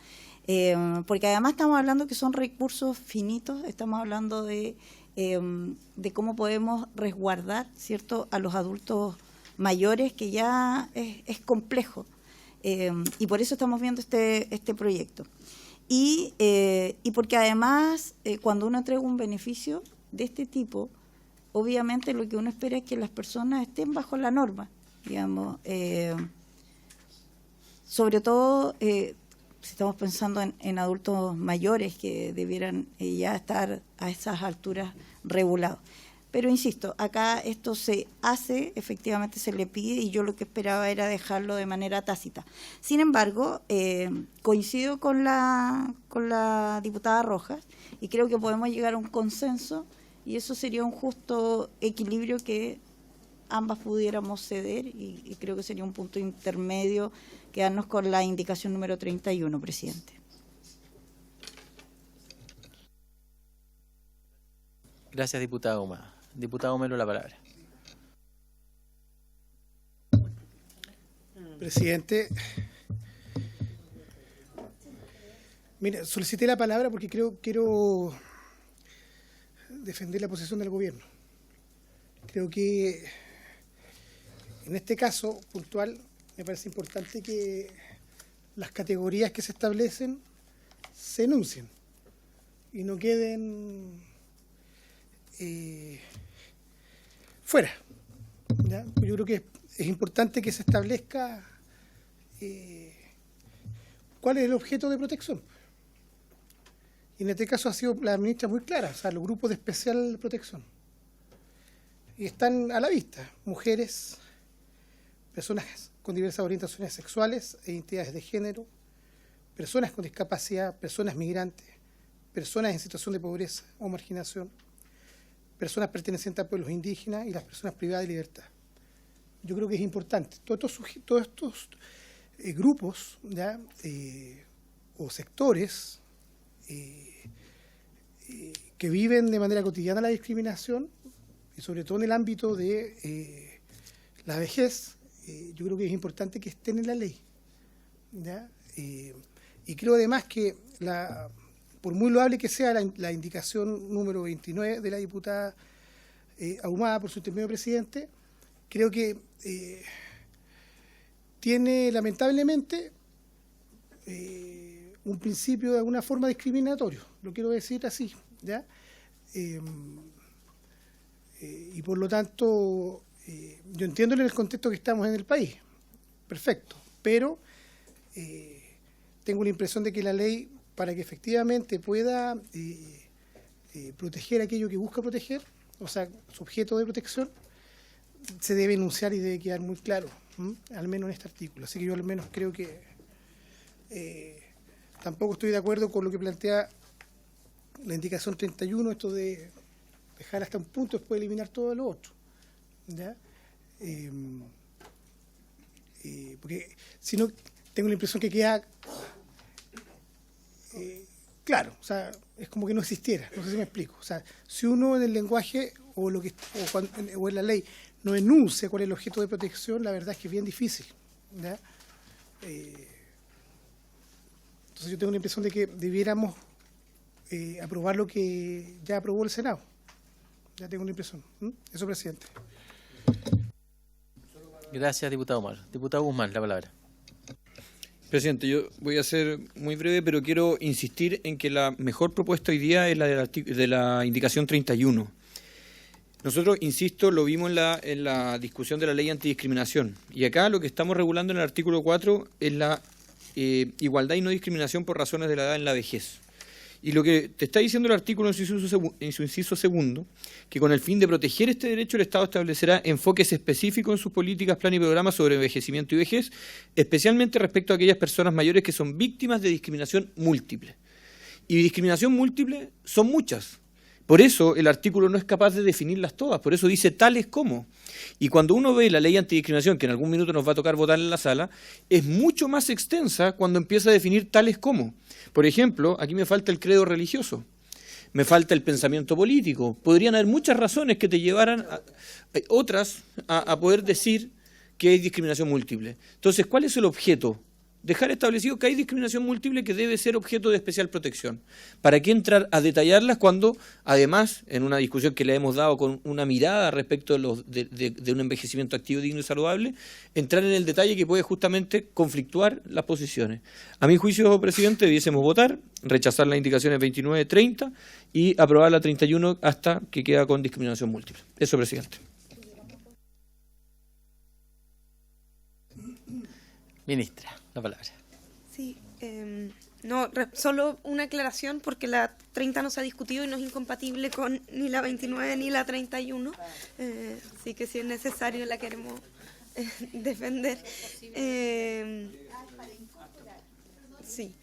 porque además estamos hablando que son recursos finitos, estamos hablando de cómo podemos resguardar, ¿cierto?, a los adultos mayores, que ya es complejo, y por eso estamos viendo este proyecto. Y porque además cuando uno entrega un beneficio de este tipo, obviamente lo que uno espera es que las personas estén bajo la norma, digamos, sobre todo si estamos pensando en adultos mayores que debieran ya estar a esas alturas regulados. Pero insisto, acá esto se hace, efectivamente se le pide, y yo lo que esperaba era dejarlo de manera tácita. Sin embargo, coincido con la diputada Rojas y creo que podemos llegar a un consenso, y eso sería un justo equilibrio que ambas pudiéramos ceder, y creo que sería un punto intermedio quedarnos con la indicación número 31, presidente. Gracias, diputada Humada. Diputado Melo, la palabra. Presidente, mira, solicité la palabra porque quiero defender la posición del gobierno. Creo que en este caso puntual me parece importante que las categorías que se establecen se enuncien y no queden fuera, ¿ya? Yo creo que es importante que se establezca cuál es el objeto de protección. Y en este caso ha sido la ministra muy clara, o sea, los grupos de especial protección. Y están a la vista: mujeres, personas con diversas orientaciones sexuales e identidades de género, personas con discapacidad, personas migrantes, personas en situación de pobreza o marginación, personas pertenecientes a pueblos indígenas y las personas privadas de libertad. Yo creo que es importante. Todos estos grupos, ¿ya?, o sectores que viven de manera cotidiana la discriminación, y sobre todo en el ámbito de la vejez, yo creo que es importante que estén en la ley, ¿ya? Y creo además que por muy loable que sea la indicación número 29 de la diputada Ahumada, por su intermedio presidente, creo que tiene lamentablemente un principio de alguna forma discriminatorio, lo quiero decir así, ¿ya? por lo tanto, yo entiendo en el contexto que estamos en el país, perfecto, pero tengo la impresión de que la ley, para que efectivamente pueda proteger aquello que busca proteger, o sea, sujeto de protección, se debe enunciar y debe quedar muy claro, al menos en este artículo. Así que yo al menos creo que tampoco estoy de acuerdo con lo que plantea la indicación 31, esto de dejar hasta un punto, después eliminar todo lo otro, ¿ya? Porque si no, tengo la impresión que queda claro, o sea, es como que no existiera, no sé si me explico. O sea, si uno en el lenguaje o en la ley no enuncia cuál es el objeto de protección, la verdad es que es bien difícil, ¿ya? Entonces yo tengo la impresión de que debiéramos aprobar lo que ya aprobó el Senado. Ya tengo la impresión. Eso, presidente. Gracias, diputado Omar. Diputado Guzmán, la palabra. Presidente, yo voy a ser muy breve, pero quiero insistir en que la mejor propuesta hoy día es la de la indicación 31. Nosotros, insisto, lo vimos en la discusión de la ley antidiscriminación. Y acá lo que estamos regulando en el artículo 4 es la igualdad y no discriminación por razones de la edad en la vejez. Y lo que te está diciendo el artículo en su inciso segundo, que con el fin de proteger este derecho el Estado establecerá enfoques específicos en sus políticas, plan y programas sobre envejecimiento y vejez, especialmente respecto a aquellas personas mayores que son víctimas de discriminación múltiple. Y discriminación múltiple son muchas. Por eso el artículo no es capaz de definirlas todas, por eso dice tales como. Y cuando uno ve la ley antidiscriminación, que en algún minuto nos va a tocar votar en la sala, es mucho más extensa cuando empieza a definir tales como. Por ejemplo, aquí me falta el credo religioso, me falta el pensamiento político. Podrían haber muchas razones que te llevaran a poder decir que hay discriminación múltiple. Entonces, ¿cuál es el objeto? Dejar establecido que hay discriminación múltiple que debe ser objeto de especial protección. ¿Para qué entrar a detallarlas cuando, además, en una discusión que le hemos dado con una mirada respecto de un envejecimiento activo, digno y saludable, entrar en el detalle que puede justamente conflictuar las posiciones? A mi juicio, presidente, debiésemos votar, rechazar las indicaciones 29, 30 y aprobar la 31 hasta que queda con discriminación múltiple. Eso, presidente. Ministra, la palabra. Sí, solo una aclaración porque la 30 no se ha discutido y no es incompatible con ni la 29 ni la 31, así que si es necesario la queremos defender. Sí.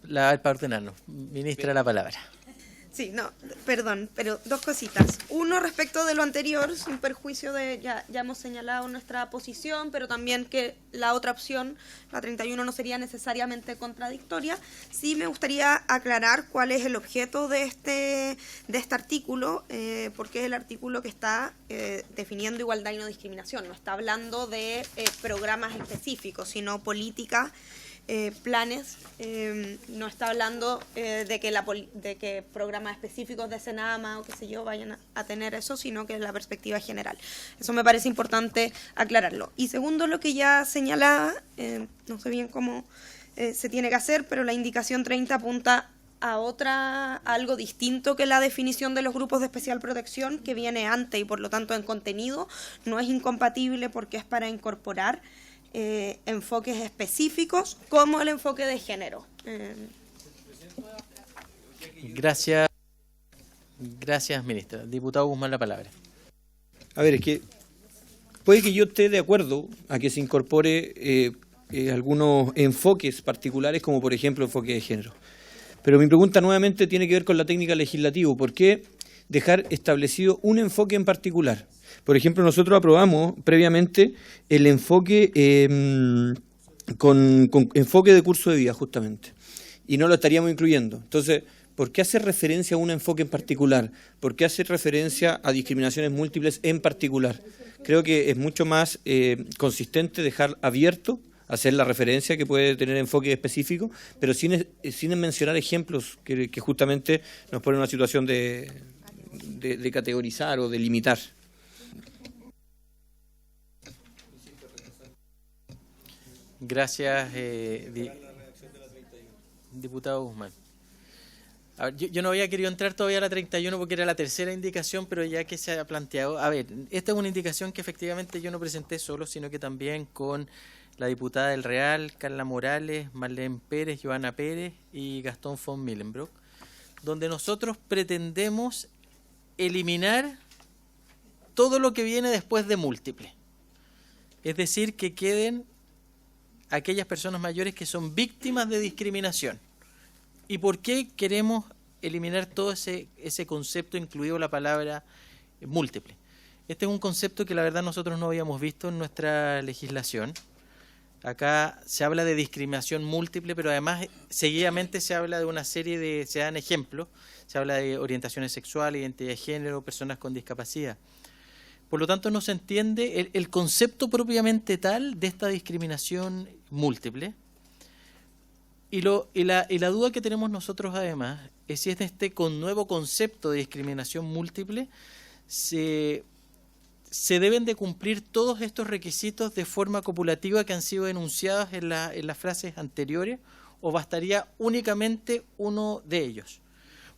Para ordenarnos. Ministra, la palabra. Sí, no, perdón, pero dos cositas. Uno, respecto de lo anterior, sin perjuicio de, ya hemos señalado nuestra posición, pero también que la otra opción, la 31, no sería necesariamente contradictoria. Sí me gustaría aclarar cuál es el objeto de este artículo, porque es el artículo que está definiendo igualdad y no discriminación. No está hablando de programas específicos, sino políticas, planes, no está hablando de que programas específicos de Senama o qué sé yo vayan a tener eso, sino que es la perspectiva general. Eso me parece importante aclararlo. Y segundo, lo que ya señalaba, no sé bien cómo se tiene que hacer, pero la indicación 30 apunta a algo distinto que la definición de los grupos de especial protección, que viene antes y por lo tanto en contenido no es incompatible porque es para incorporar enfoques específicos como el enfoque de género. Gracias, ministra. Diputado Guzmán, la palabra. A ver, es que puede que yo esté de acuerdo a que se incorpore algunos enfoques particulares, como por ejemplo enfoque de género. Pero mi pregunta nuevamente tiene que ver con la técnica legislativa. ¿Por qué dejar establecido un enfoque en particular? Por ejemplo, nosotros aprobamos previamente el enfoque con enfoque de curso de vida, justamente. Y no lo estaríamos incluyendo. Entonces, ¿por qué hacer referencia a un enfoque en particular? ¿Por qué hacer referencia a discriminaciones múltiples en particular? Creo que es mucho más consistente dejar abierto, hacer la referencia que puede tener enfoque específico, pero sin mencionar ejemplos que justamente nos ponen en una situación de categorizar o de limitar. Gracias, diputado Guzmán. A ver, yo no había querido entrar todavía a la 31 porque era la tercera indicación, pero ya que se ha planteado, a ver, esta es una indicación que efectivamente yo no presenté solo, sino que también con la diputada del Real, Carla Morales, Marlene Pérez, Joana Pérez y Gastón von Millenbrock, donde nosotros pretendemos eliminar todo lo que viene después de múltiple. Es decir, que queden aquellas personas mayores que son víctimas de discriminación. ¿Y por qué queremos eliminar todo ese concepto, incluido la palabra múltiple? Este es un concepto que la verdad nosotros no habíamos visto en nuestra legislación. Acá se habla de discriminación múltiple, pero además seguidamente se habla de una serie se dan ejemplos, se habla de orientaciones sexuales, identidad de género, personas con discapacidad. Por lo tanto, no se entiende el concepto propiamente tal de esta discriminación múltiple. Y la duda que tenemos nosotros además es si con nuevo concepto de discriminación múltiple se deben de cumplir todos estos requisitos de forma copulativa que han sido enunciados en las frases anteriores, o bastaría únicamente uno de ellos.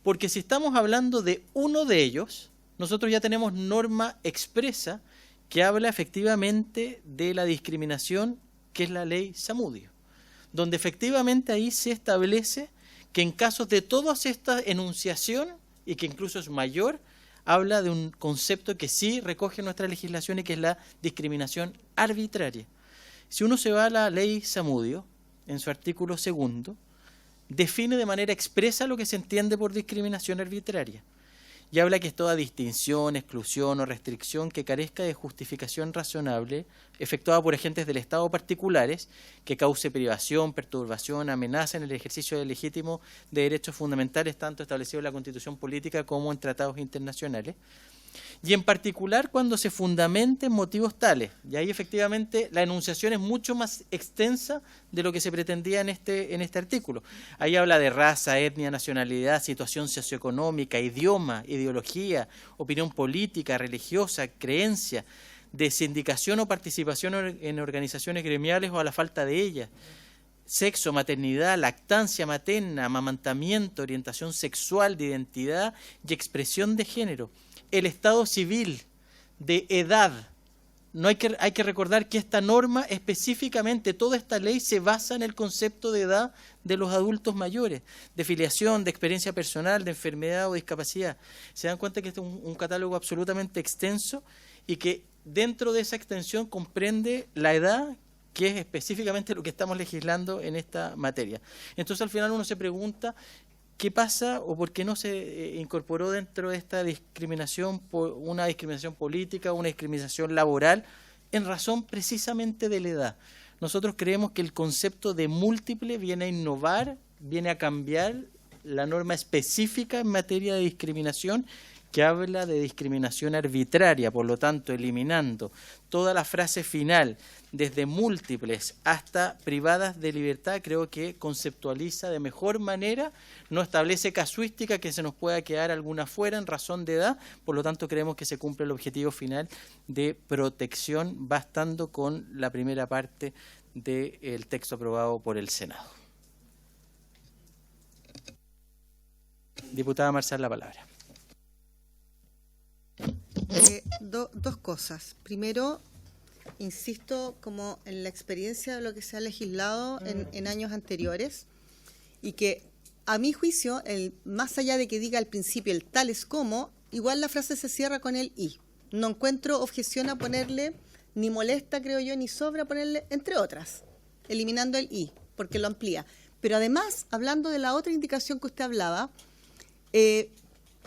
Porque si estamos hablando de uno de ellos, nosotros ya tenemos norma expresa que habla efectivamente de la discriminación, que es la ley Zamudio, donde efectivamente ahí se establece que en casos de toda esta enunciación, y que incluso es mayor, habla de un concepto que sí recoge nuestra legislación y que es la discriminación arbitraria. Si uno se va a la ley Zamudio, en su artículo 2, define de manera expresa lo que se entiende por discriminación arbitraria. Y habla que es toda distinción, exclusión o restricción que carezca de justificación razonable, efectuada por agentes del Estado particulares, que cause privación, perturbación, amenaza en el ejercicio del legítimo de derechos fundamentales, tanto establecidos en la Constitución Política como en tratados internacionales. Y en particular cuando se fundamenten motivos tales. Y ahí efectivamente la enunciación es mucho más extensa de lo que se pretendía en este artículo. Ahí habla de raza, etnia, nacionalidad, situación socioeconómica, idioma, ideología, opinión política, religiosa, creencia, de sindicación o participación en organizaciones gremiales o a la falta de ellas, sexo, maternidad, lactancia materna, amamantamiento, orientación sexual, de identidad y expresión de género. El estado civil, de edad. Hay que recordar que esta norma específicamente, toda esta ley se basa en el concepto de edad de los adultos mayores, de filiación, de experiencia personal, de enfermedad o discapacidad. Se dan cuenta que este es un catálogo absolutamente extenso y que dentro de esa extensión comprende la edad, que es específicamente lo que estamos legislando en esta materia. Entonces al final uno se pregunta, ¿qué pasa o por qué no se incorporó dentro de esta discriminación, una discriminación política, una discriminación laboral, en razón precisamente de la edad? Nosotros creemos que el concepto de múltiple viene a innovar, viene a cambiar la norma específica en materia de discriminación, que habla de discriminación arbitraria, por lo tanto, eliminando toda la frase final, desde múltiples hasta privadas de libertad, creo que conceptualiza de mejor manera, no establece casuística que se nos pueda quedar alguna fuera en razón de edad, por lo tanto creemos que se cumple el objetivo final de protección, bastando con la primera parte del texto aprobado por el Senado. Diputada Marsal, la palabra. Dos cosas. Primero, insisto como en la experiencia de lo que se ha legislado en años anteriores, y que a mi juicio, más allá de que diga al principio el tales como, igual la frase se cierra con el y. No encuentro objeción a ponerle, ni molesta creo yo, ni sobra ponerle entre otras, eliminando el y, porque lo amplía. Pero además, hablando de la otra indicación que usted hablaba,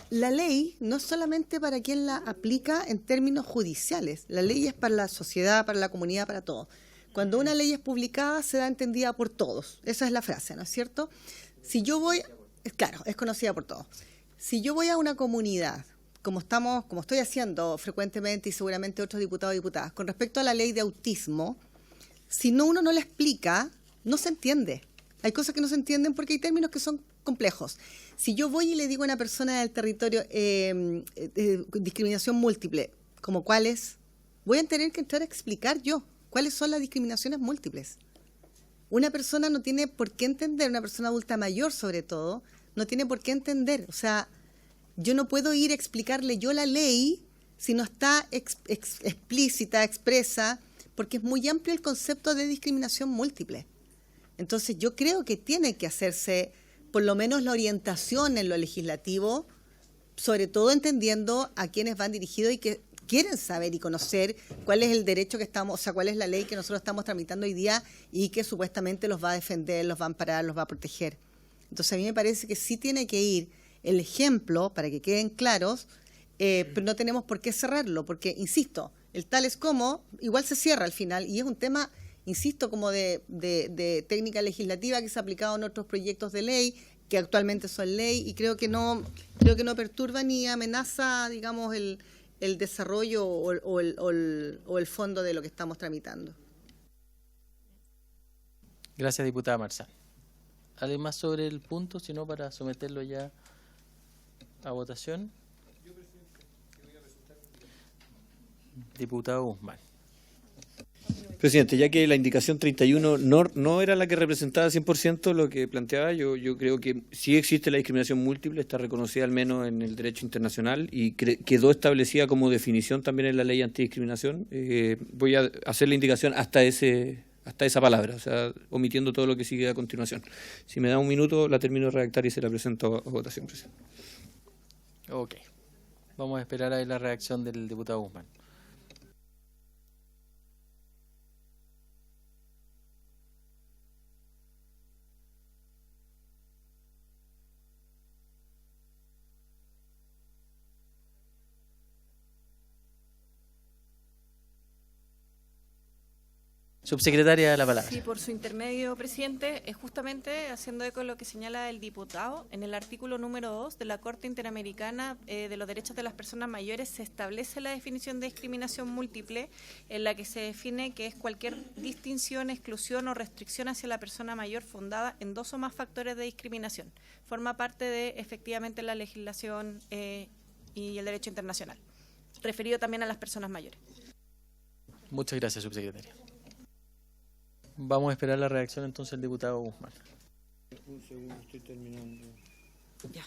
la ley no es solamente para quien la aplica en términos judiciales, la ley es para la sociedad, para la comunidad, para todo. Cuando una ley es publicada, se da entendida por todos. Esa es la frase, ¿no es cierto? Si yo voy, claro, es conocida por todos. Si yo voy a una comunidad, como estoy haciendo frecuentemente y seguramente otros diputados y diputadas, con respecto a la ley de autismo, si uno no la explica, no se entiende. Hay cosas que no se entienden porque hay términos que son complejos. Si yo voy y le digo a una persona del territorio discriminación múltiple, ¿como cuáles? Voy a tener que entrar a explicar yo cuáles son las discriminaciones múltiples. Una persona no tiene por qué entender, una persona adulta mayor sobre todo, no tiene por qué entender. O sea, yo no puedo ir a explicarle yo la ley si no está explícita, expresa, porque es muy amplio el concepto de discriminación múltiple. Entonces yo creo que tiene que hacerse por lo menos la orientación en lo legislativo, sobre todo entendiendo a quienes van dirigidos y que quieren saber y conocer cuál es el derecho que estamos, o sea, cuál es la ley que nosotros estamos tramitando hoy día y que supuestamente los va a defender, los va a amparar, los va a proteger. Entonces a mí me parece que sí tiene que ir el ejemplo para que queden claros, pero no tenemos por qué cerrarlo, porque, insisto, el tal es como, igual se cierra al final, y es un tema, insisto, como de técnica legislativa que se ha aplicado en otros proyectos de ley, que actualmente son ley, y creo que no perturba ni amenaza, digamos, el desarrollo o el fondo de lo que estamos tramitando. Gracias, diputada Marzán. ¿Algo más sobre el punto, sino para someterlo ya a votación? Diputado Guzmán. Presidente, ya que la indicación 31 no era la que representaba 100% lo que planteaba, yo creo que sí existe la discriminación múltiple, está reconocida al menos en el derecho internacional y quedó establecida como definición también en la ley antidiscriminación. Voy a hacer la indicación hasta esa palabra, o sea, omitiendo todo lo que sigue a continuación. Si me da un minuto, la termino de redactar y se la presento a votación, presidente. Ok. Vamos a esperar a ver la reacción del diputado Guzmán. Subsecretaria, la palabra. Sí, por su intermedio, presidente, es justamente haciendo eco de lo que señala el diputado, en el artículo número 2 de la Corte Interamericana de los Derechos de las Personas Mayores se establece la definición de discriminación múltiple, en la que se define que es cualquier distinción, exclusión o restricción hacia la persona mayor fundada en dos o más factores de discriminación. Forma parte de, efectivamente, la legislación y el derecho internacional, referido también a las personas mayores. Muchas gracias, subsecretaria. Vamos a esperar la reacción entonces del diputado Guzmán. Un segundo, estoy terminando. Ya.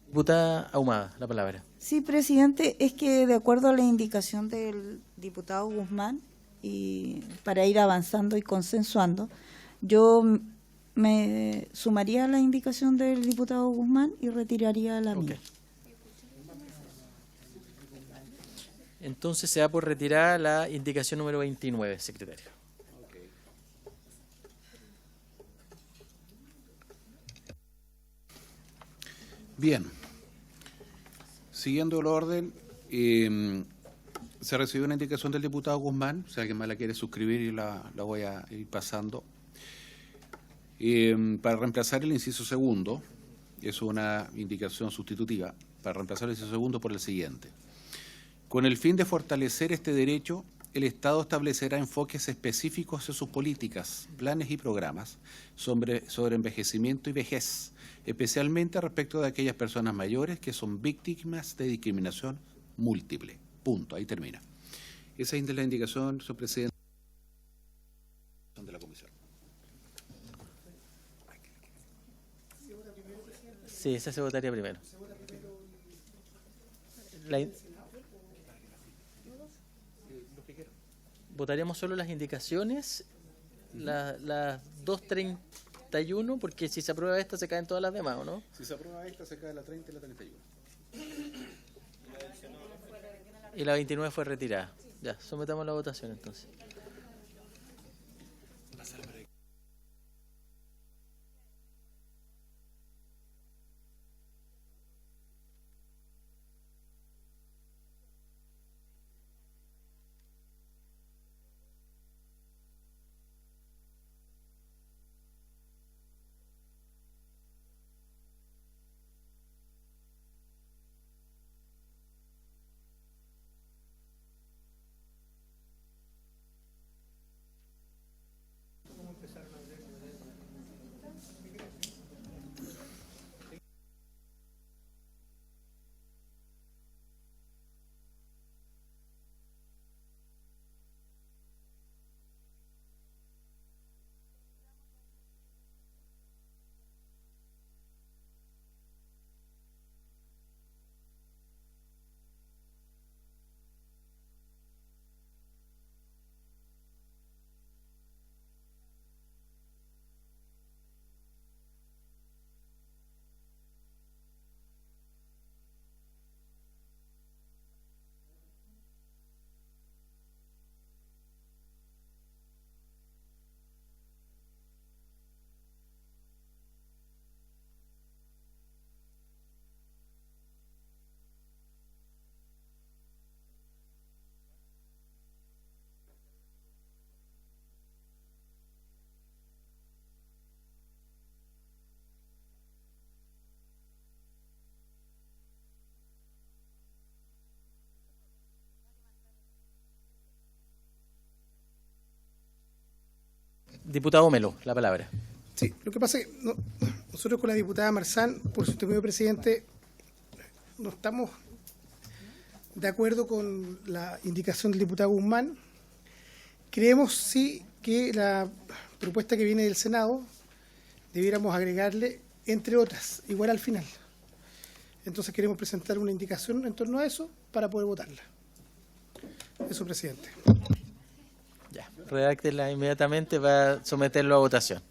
Diputada Ahumada, la palabra. Sí, presidente, es que de acuerdo a la indicación del diputado Guzmán, y para ir avanzando y consensuando, yo me sumaría a la indicación del diputado Guzmán y retiraría la mía. Entonces se da por retirada la indicación número 29, secretario. Bien. Siguiendo el orden, se recibió una indicación del diputado Guzmán, si alguien más la quiere suscribir y la voy a ir pasando. Para reemplazar el inciso segundo, Es una indicación sustitutiva para reemplazar el inciso segundo por el siguiente. Con el fin de fortalecer este derecho, el Estado establecerá enfoques específicos en sus políticas, planes y programas sobre envejecimiento y vejez, especialmente respecto de aquellas personas mayores que son víctimas de discriminación múltiple. Punto. Ahí termina. Esa es la indicación, señor presidente, de la comisión. Sí, esa se votaría primero. La- votaríamos solo las indicaciones, las 231, porque si se aprueba esta se caen todas las demás, ¿o no? Si se aprueba esta, se cae la 30 y la 31. Y la 29 fue retirada. Ya, sometamos la votación entonces. Diputado Melo, la palabra. Sí, lo que pasa es que nosotros con la diputada Marzán, por su término presidente, no estamos de acuerdo con la indicación del diputado Guzmán. Creemos sí que la propuesta que viene del Senado debiéramos agregarle, entre otras, igual al final. Entonces queremos presentar una indicación en torno a eso para poder votarla. Eso, presidente. Ya, redáctela inmediatamente para someterlo a votación.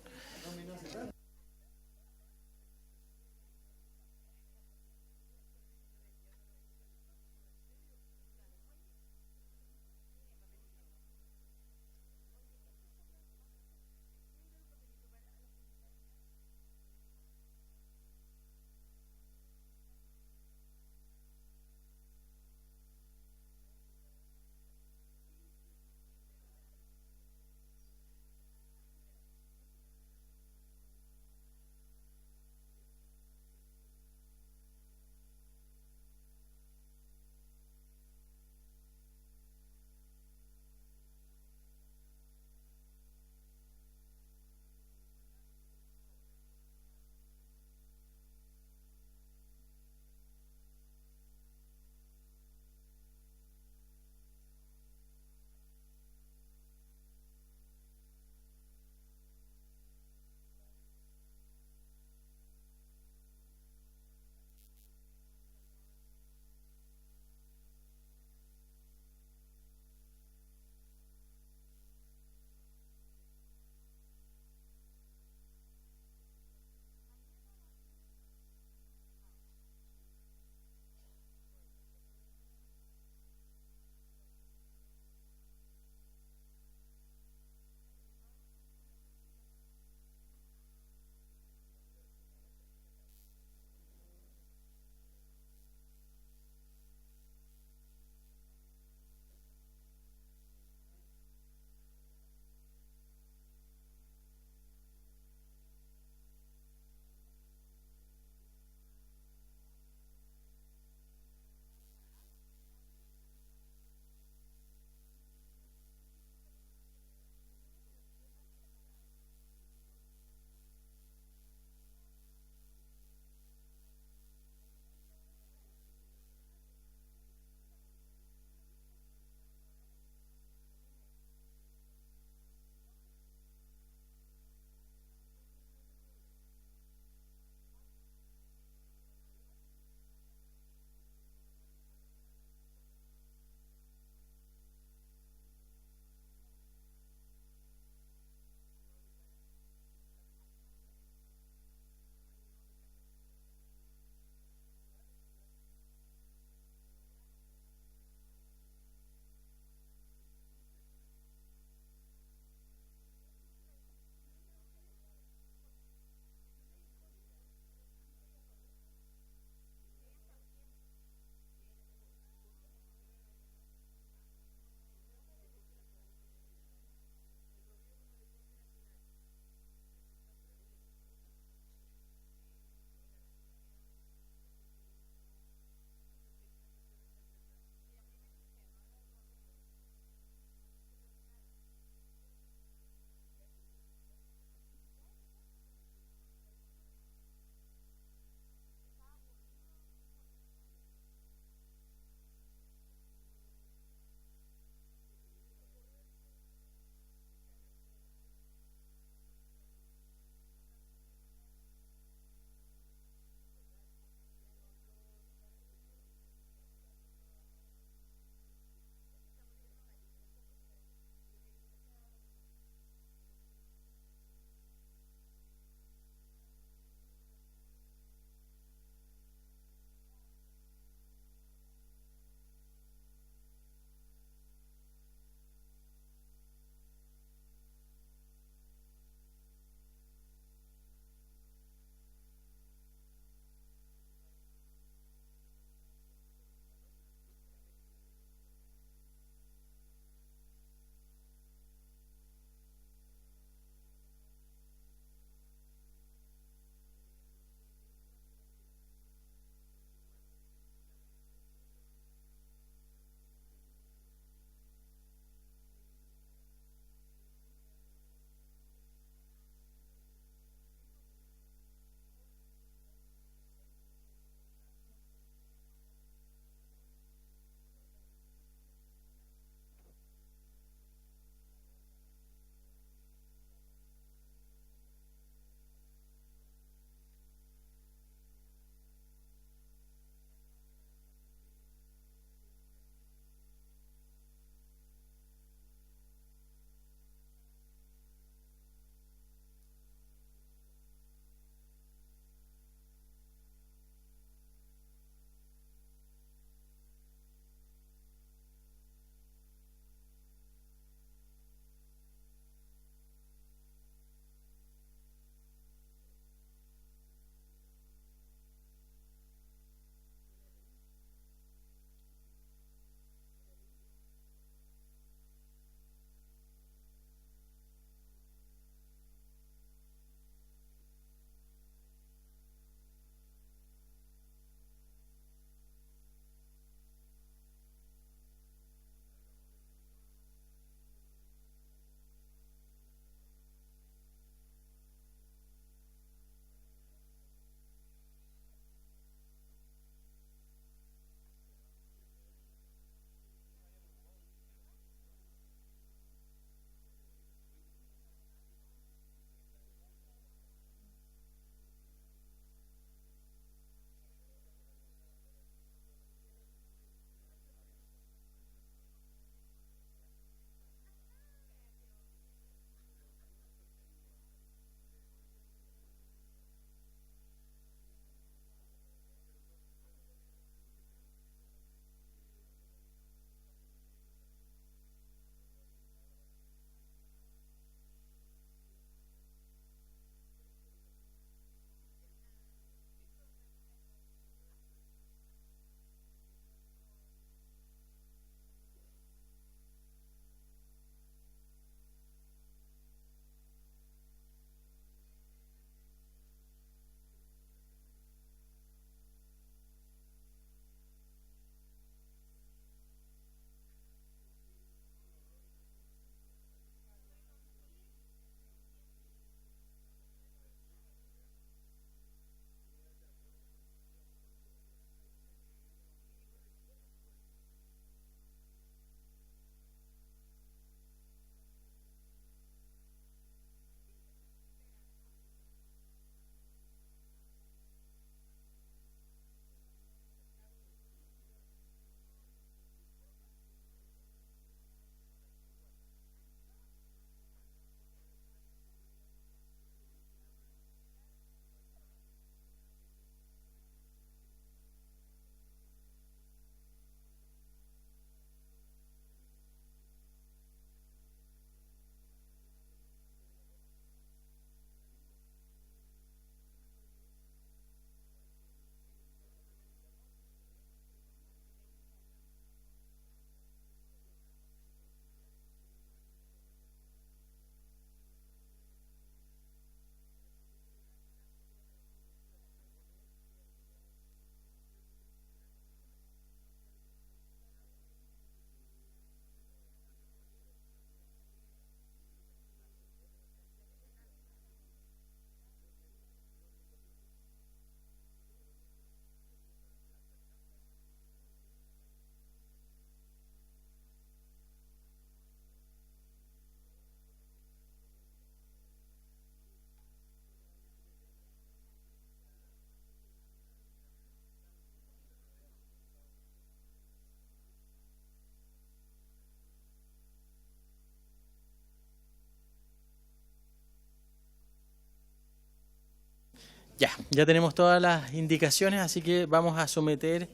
Ya tenemos todas las indicaciones, así que vamos a someter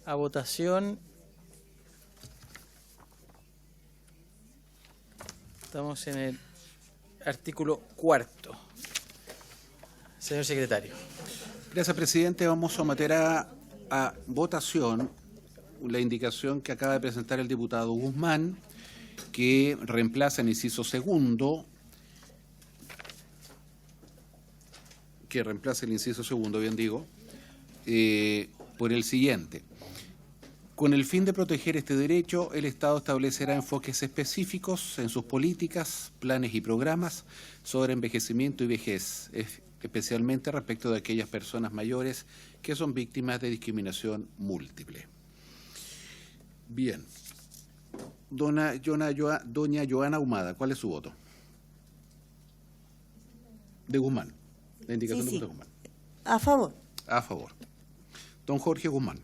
a votación. Estamos en el artículo 4. Señor secretario. Gracias, presidente. Vamos a someter a votación la indicación que acaba de presentar el diputado Guzmán, que reemplaza el inciso segundo, por el siguiente. Con el fin de proteger este derecho, el Estado establecerá enfoques específicos en sus políticas, planes y programas sobre envejecimiento y vejez, especialmente respecto de aquellas personas mayores que son víctimas de discriminación múltiple. Bien. Doña Joana Ahumada, ¿cuál es su voto? De Guzmán. La indicación Sí, de sí. voto de Guzmán. A favor. A favor. Don Jorge Guzmán.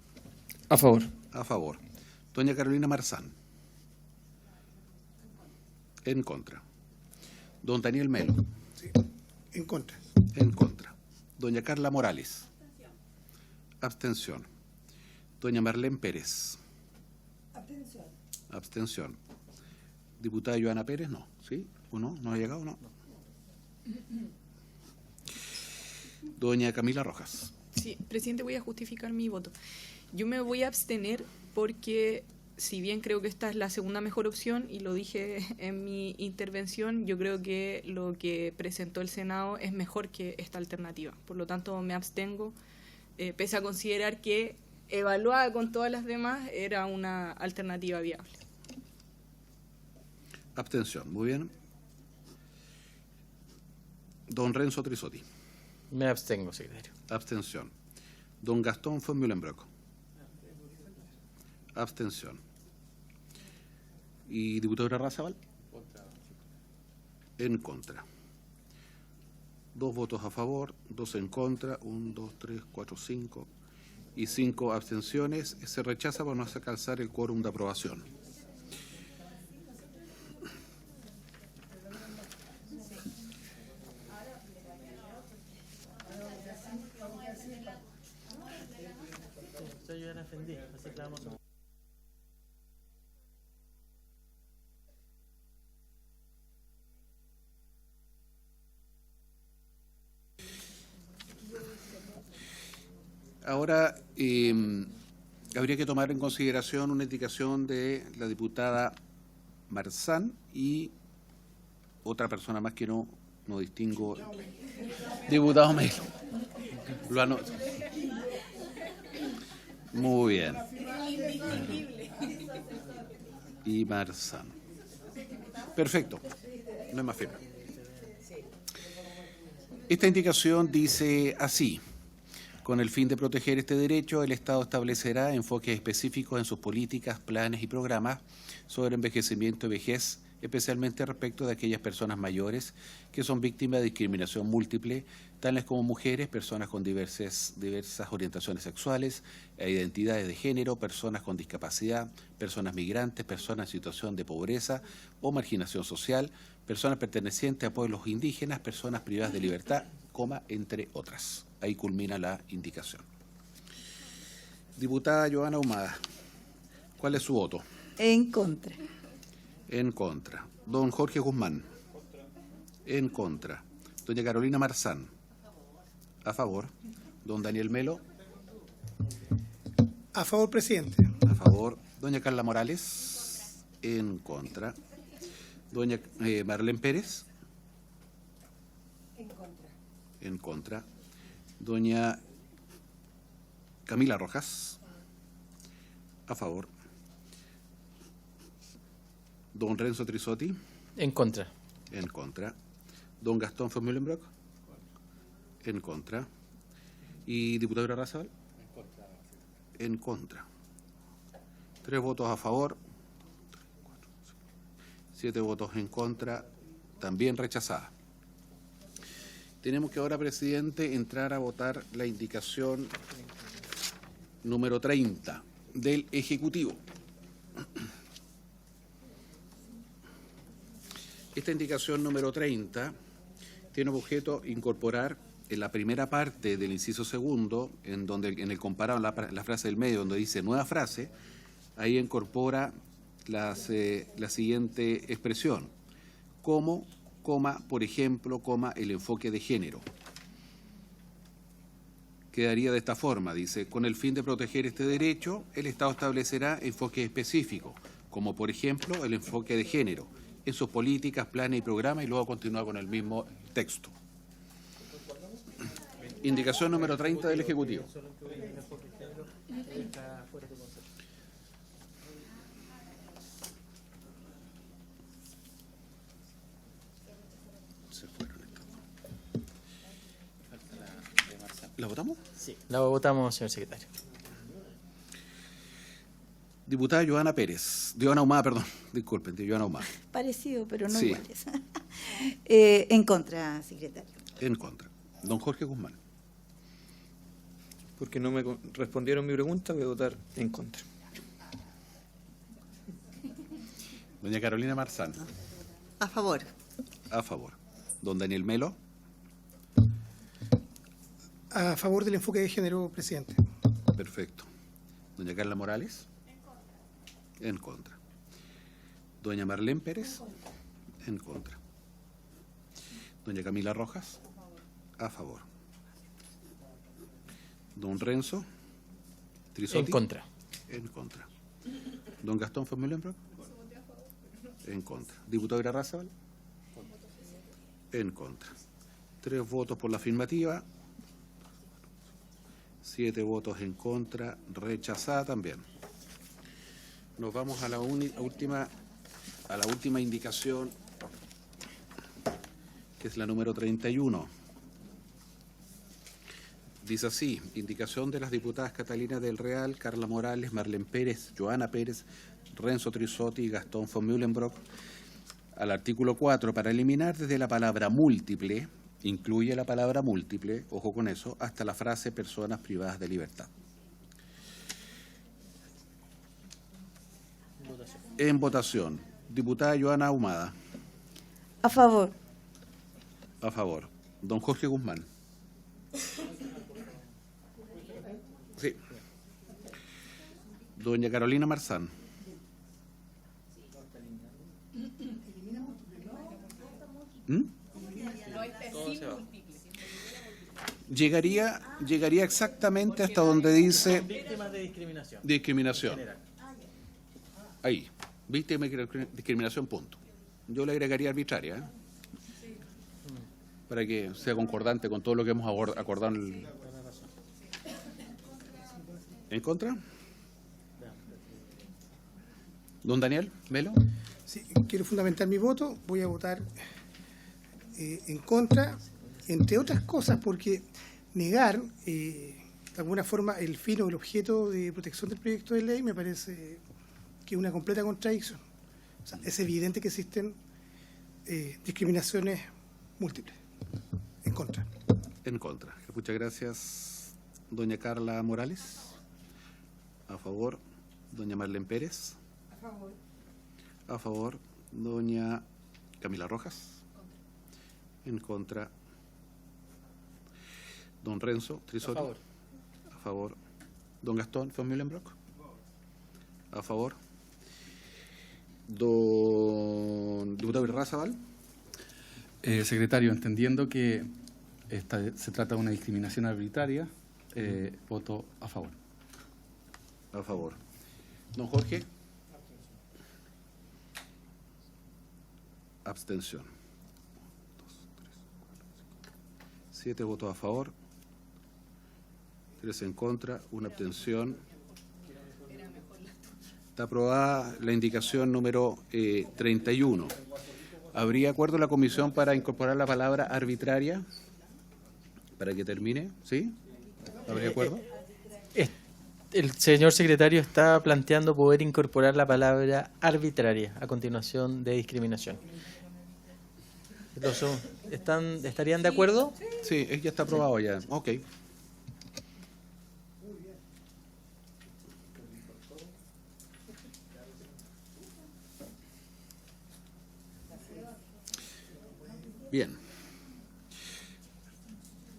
A favor. A favor. Doña Carolina Marzán. En contra. Don Daniel Melo. Sí, en contra. En contra. Doña Carla Morales. Abstención. Doña Marlene Pérez. Abstención. Diputada Joana Pérez, no. ¿Sí? ¿O no? ¿No ha llegado? No. Doña Camila Rojas. Sí, presidente, voy a justificar mi voto. Yo me voy a abstener porque, si bien creo que esta es la segunda mejor opción, y lo dije en mi intervención, yo creo que lo que presentó el Senado es mejor que esta alternativa. Por lo tanto, me abstengo, pese a considerar que, evaluada con todas las demás, era una alternativa viable. Abstención. Muy bien. Don Renzo Trisotti. Me abstengo, secretario. Abstención. Don Gastón von Mühlenbrock. Abstención. ¿Y diputado Razabal? En contra. 2 votos a favor, 2 en contra, 1, 2, 3, 4, 5 y 5 abstenciones. Se rechaza por no alcanzar el quórum de aprobación. Ahora, habría que tomar en consideración una indicación de la diputada Marzán y otra persona más que no distingo. Diputado Melo. Lo anoto. Muy bien. Y Marzán. Perfecto. No es más firme. Esta indicación dice así: con el fin de proteger este derecho, el Estado establecerá enfoques específicos en sus políticas, planes y programas sobre envejecimiento y vejez, especialmente respecto de aquellas personas mayores que son víctimas de discriminación múltiple, tales como mujeres, personas con diversas orientaciones sexuales e identidades de género, personas con discapacidad, personas migrantes, personas en situación de pobreza o marginación social, personas pertenecientes a pueblos indígenas, personas privadas de libertad, entre otras. Ahí culmina la indicación. Diputada Joana Ahumada, ¿cuál es su voto? En contra. En contra. Don Jorge Guzmán. En contra. Doña Carolina Marzán. A favor. Don Daniel Melo. A favor, presidente. A favor. Doña Carla Morales. En contra. Doña Marlene Pérez. En contra. En contra. Doña Camila Rojas. A favor. Don Renzo Trisotti. En contra. En contra. Don Gastón von Mühlenbrock. En contra. ¿Y diputado Razabal? En contra. En contra. 3 votos a favor. 7 votos en contra. También rechazada. Tenemos que ahora, presidente, entrar a votar la indicación número 30 del Ejecutivo. Esta indicación número 30 tiene objeto incorporar en la primera parte del inciso segundo, en el comparado, la frase del medio, donde dice nueva frase, ahí incorpora la siguiente expresión: como, coma, por ejemplo, coma, el enfoque de género. Quedaría de esta forma, dice: con el fin de proteger este derecho, el Estado establecerá enfoques específicos, como por ejemplo el enfoque de género, en sus políticas, planes y programas, y luego continúa con el mismo texto. Indicación número 30 del Ejecutivo. Se fueron estas dos. ¿La votamos? Sí. La votamos, señor secretario. Diputada Joana Pérez. Joana Ahumada, perdón. Disculpen, Joana Ahumada. Parecido, pero no Sí. iguales. En contra, secretario. En contra. Don Jorge Guzmán. Porque no me respondieron mi pregunta, voy a votar en contra. Doña Carolina Marzán. A favor. A favor. Don Daniel Melo. A favor del enfoque de género, presidente. Perfecto. Doña Carla Morales. En contra. Doña Marlene Pérez. En contra. Doña Camila Rojas. A favor. Don Renzo Trisotti. En contra. En contra. Don Gastón Formulenbrock. En contra. Diputado Irarrázaval. En contra. 3 votos por la afirmativa. 7 votos en contra. Rechazada también. Nos vamos a la última indicación, que es la número 31. Dice así: indicación de las diputadas Catalina del Real, Carla Morales, Marlene Pérez, Joana Pérez, Renzo Trisotti y Gastón von Mühlenbrock. Al artículo 4, para eliminar desde la palabra múltiple, incluye la palabra múltiple, ojo con eso, hasta la frase personas privadas de libertad. En votación, diputada Joana Ahumada. A favor. A favor. Don Jorge Guzmán. Sí. Doña Carolina Marzán. ¿Mm? Llegaría exactamente hasta donde dice Víctimas de discriminación. discriminación. Ahí, víctima de discriminación, punto. Yo le agregaría arbitraria, ¿eh? Para que sea concordante con todo lo que hemos acordado ¿En contra? Don Daniel Melo. Sí, quiero fundamentar mi voto. Voy a votar en contra, entre otras cosas, porque negar, de alguna forma, el fin o el objeto de protección del proyecto de ley me parece que es una completa contradicción. O sea, es evidente que existen discriminaciones múltiples. En contra. En contra. Muchas gracias. Doña Carla Morales. A favor. Doña Marlene Pérez. A favor. A favor. Doña Camila Rojas. En contra. Don Renzo Trisotti. A favor. A favor. Don Gastón von Mühlenbrock. A favor. Don diputado Irarrázaval. Secretario, entendiendo que se trata de una discriminación arbitraria, voto a favor. A favor. Don Jorge. Abstención. 7 votos a favor, 3 en contra, 1 abstención. Está aprobada la indicación número 31. ¿Habría acuerdo en la comisión para incorporar la palabra arbitraria? Para que termine, ¿sí? ¿Habría acuerdo? El señor secretario está planteando poder incorporar la palabra arbitraria a continuación de discriminación. ¿Estarían de acuerdo? Sí, ya está aprobado ya. Ok. Bien.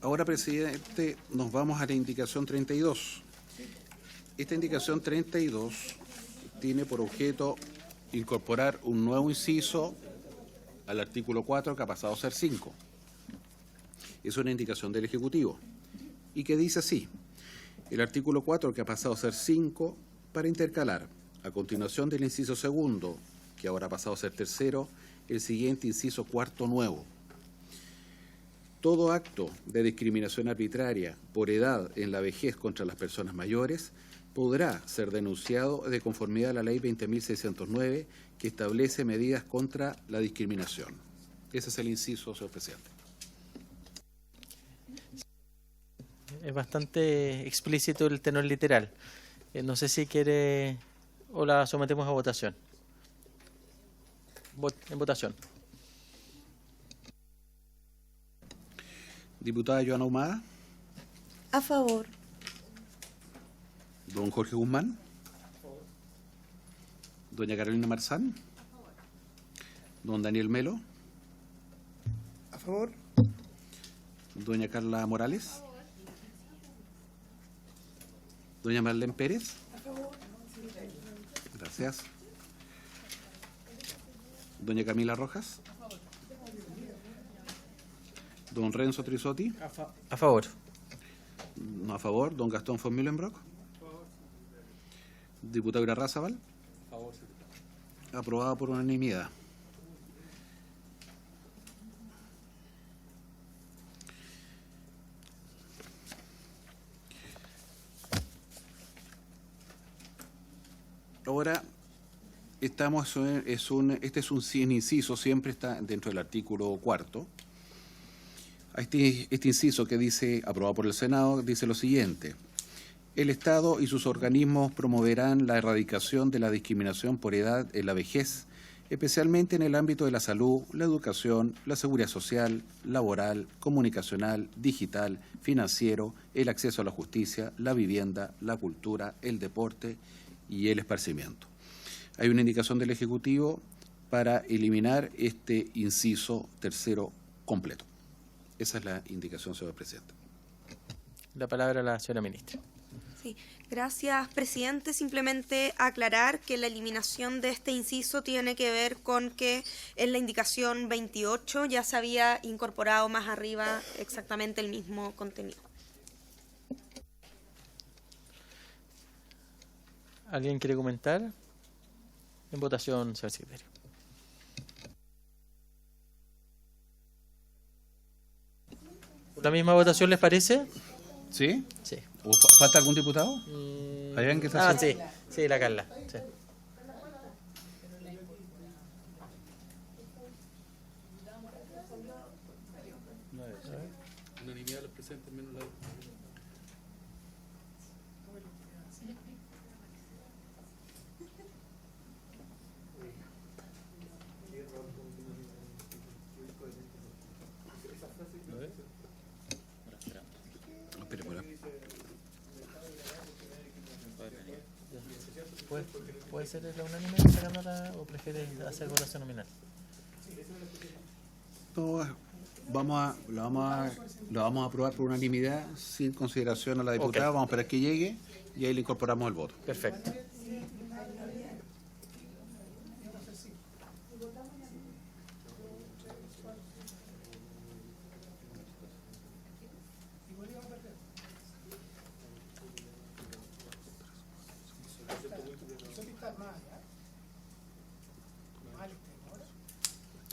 Ahora, presidente, nos vamos a la indicación 32. Esta indicación 32 tiene por objeto incorporar un nuevo inciso al artículo 4 que ha pasado a ser 5. Es una indicación del Ejecutivo y que dice así: el artículo 4 que ha pasado a ser 5 para intercalar a continuación del inciso segundo, que ahora ha pasado a ser tercero, el siguiente inciso cuarto nuevo. Todo acto de discriminación arbitraria por edad en la vejez contra las personas mayores podrá ser denunciado de conformidad a la Ley 20.609, que establece medidas contra la discriminación. Ese es el inciso, señor presidente. Es bastante explícito el tenor literal. No sé si quiere o la sometemos a votación. En votación. Diputada Joana Ahumada. A favor. Don Jorge Guzmán. Doña Carolina Marzán. Don Daniel Melo. A favor. Doña Carla Morales. Doña Marlene Pérez. A favor. Gracias. Doña Camila Rojas. Don Renzo Trisotti. A favor. No a favor. Don Gastón von Mühlenbrock. Diputado Irarrázaval. A favor. Aprobado por unanimidad. Ahora estamos este es un inciso, siempre está dentro del artículo 4. Este inciso que dice, aprobado por el Senado, dice lo siguiente: el Estado y sus organismos promoverán la erradicación de la discriminación por edad en la vejez, especialmente en el ámbito de la salud, la educación, la seguridad social, laboral, comunicacional, digital, financiero, el acceso a la justicia, la vivienda, la cultura, el deporte y el esparcimiento. Hay una indicación del Ejecutivo para eliminar este inciso tercero completo. Esa es la indicación, señor presidente. La palabra a la señora ministra. Sí, gracias, presidente. Simplemente aclarar que la eliminación de este inciso tiene que ver con que en la indicación 28 ya se había incorporado más arriba exactamente el mismo contenido. ¿Alguien quiere comentar? En votación, señor secretario. ¿La misma votación les parece? ¿Sí? Sí. ¿O falta algún diputado? ¿Hay que sí, sí, la Carla. Sí. Unanimidad de los presentes menos la... ¿Puede ser la unánime sacándola o prefieres hacer votación nominal? No, lo vamos a aprobar por unanimidad sin consideración a la diputada. Okay. Vamos a esperar que llegue y ahí le incorporamos el voto. Perfecto.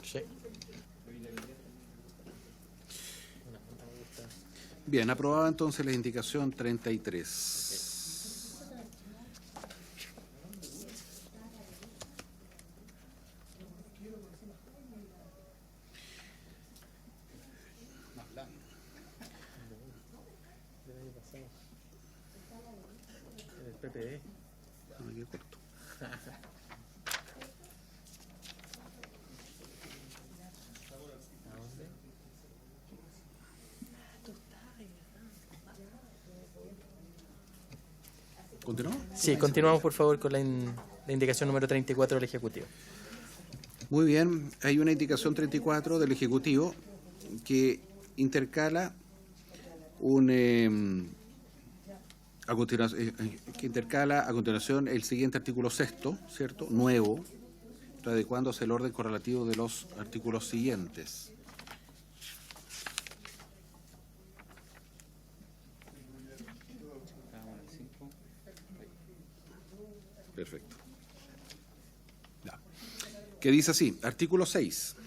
Sí. Bien, aprobada entonces la indicación 33. El PPE. No, me quedé corto. ¿Continuamos? Sí, continuamos por favor con la indicación número 34 del Ejecutivo. Muy bien, hay una indicación 34 del Ejecutivo que intercala que intercala a continuación el siguiente artículo 6º, ¿cierto? Nuevo, adecuándose el orden correlativo de los artículos siguientes. Perfecto. Ya. Que dice así, artículo 6.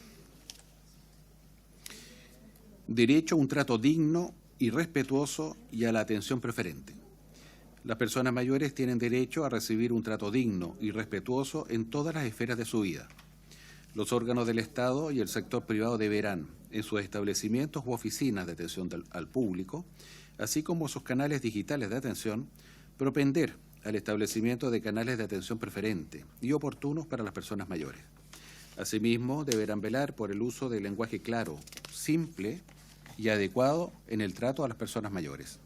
Derecho a un trato digno y respetuoso y a la atención preferente. Las personas mayores tienen derecho a recibir un trato digno y respetuoso en todas las esferas de su vida. Los órganos del Estado y el sector privado deberán, en sus establecimientos u oficinas de atención al público, así como sus canales digitales de atención, propender al establecimiento de canales de atención preferente y oportunos para las personas mayores. Asimismo, deberán velar por el uso del lenguaje claro, simple y adecuado en el trato a las personas mayores.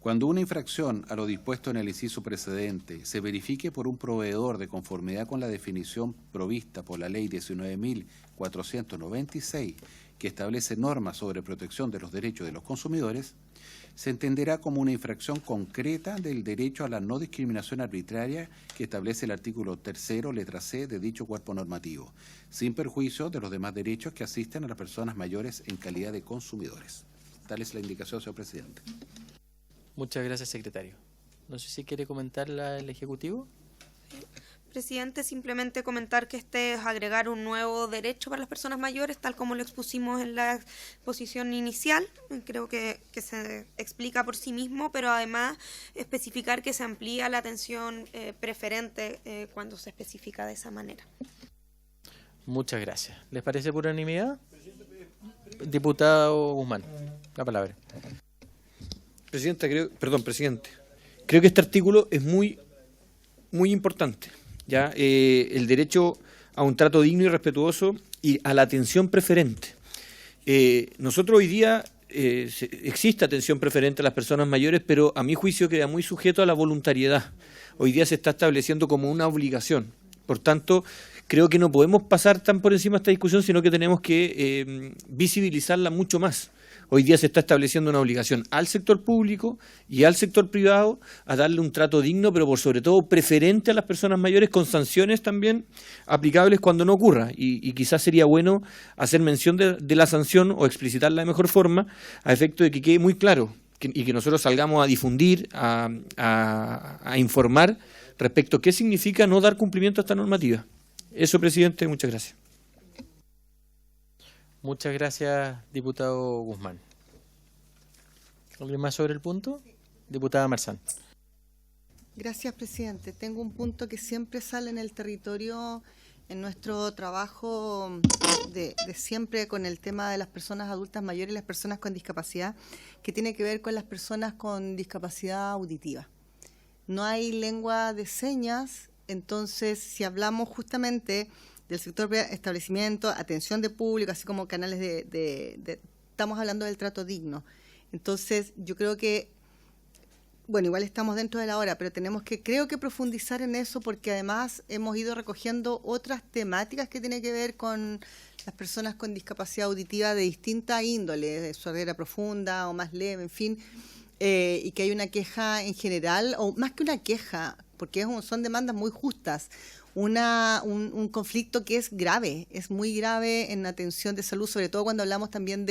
Cuando una infracción a lo dispuesto en el inciso precedente se verifique por un proveedor de conformidad con la definición provista por la Ley 19.496, que establece normas sobre protección de los derechos de los consumidores, se entenderá como una infracción concreta del derecho a la no discriminación arbitraria que establece el artículo 3º, letra C, de dicho cuerpo normativo, sin perjuicio de los demás derechos que asisten a las personas mayores en calidad de consumidores. Tal es la indicación, señor presidente. Muchas gracias, secretario. No sé si quiere comentar el Ejecutivo. Presidente, simplemente comentar que este es agregar un nuevo derecho para las personas mayores, tal como lo expusimos en la exposición inicial. Creo que se explica por sí mismo, pero además especificar que se amplía la atención preferente cuando se especifica de esa manera. Muchas gracias. ¿Les parece por unanimidad? Diputado Guzmán, la palabra. Presidente, creo que este artículo es muy importante. ¿Ya? El derecho a un trato digno y respetuoso y a la atención preferente. Nosotros hoy día existe atención preferente a las personas mayores, pero a mi juicio queda muy sujeto a la voluntariedad. Hoy día se está estableciendo como una obligación. Por tanto, creo que no podemos pasar tan por encima de esta discusión, sino que tenemos que visibilizarla mucho más. Hoy día se está estableciendo una obligación al sector público y al sector privado a darle un trato digno, pero por sobre todo preferente a las personas mayores, con sanciones también aplicables cuando no ocurra. Y quizás sería bueno hacer mención de la sanción o explicitarla de mejor forma a efecto de que quede muy claro y que nosotros salgamos a difundir, a informar respecto a qué significa no dar cumplimiento a esta normativa. Eso, presidente, muchas gracias. Muchas gracias, diputado Guzmán. ¿Alguien más sobre el punto? Diputada Marzán. Gracias, presidente. Tengo un punto que siempre sale en el territorio, en nuestro trabajo de siempre con el tema de las personas adultas mayores y las personas con discapacidad, que tiene que ver con las personas con discapacidad auditiva. No hay lengua de señas, entonces si hablamos justamente del sector de establecimiento, atención de público, así como canales estamos hablando del trato digno. Entonces, yo creo que, bueno, igual estamos dentro de la hora, pero creo que profundizar en eso, porque además hemos ido recogiendo otras temáticas que tienen que ver con las personas con discapacidad auditiva de distinta índole, de sordera profunda o más leve, en fin, y que hay una queja en general, o más que una queja, porque son demandas muy justas, un conflicto que es grave, es muy grave en atención de salud, sobre todo cuando hablamos también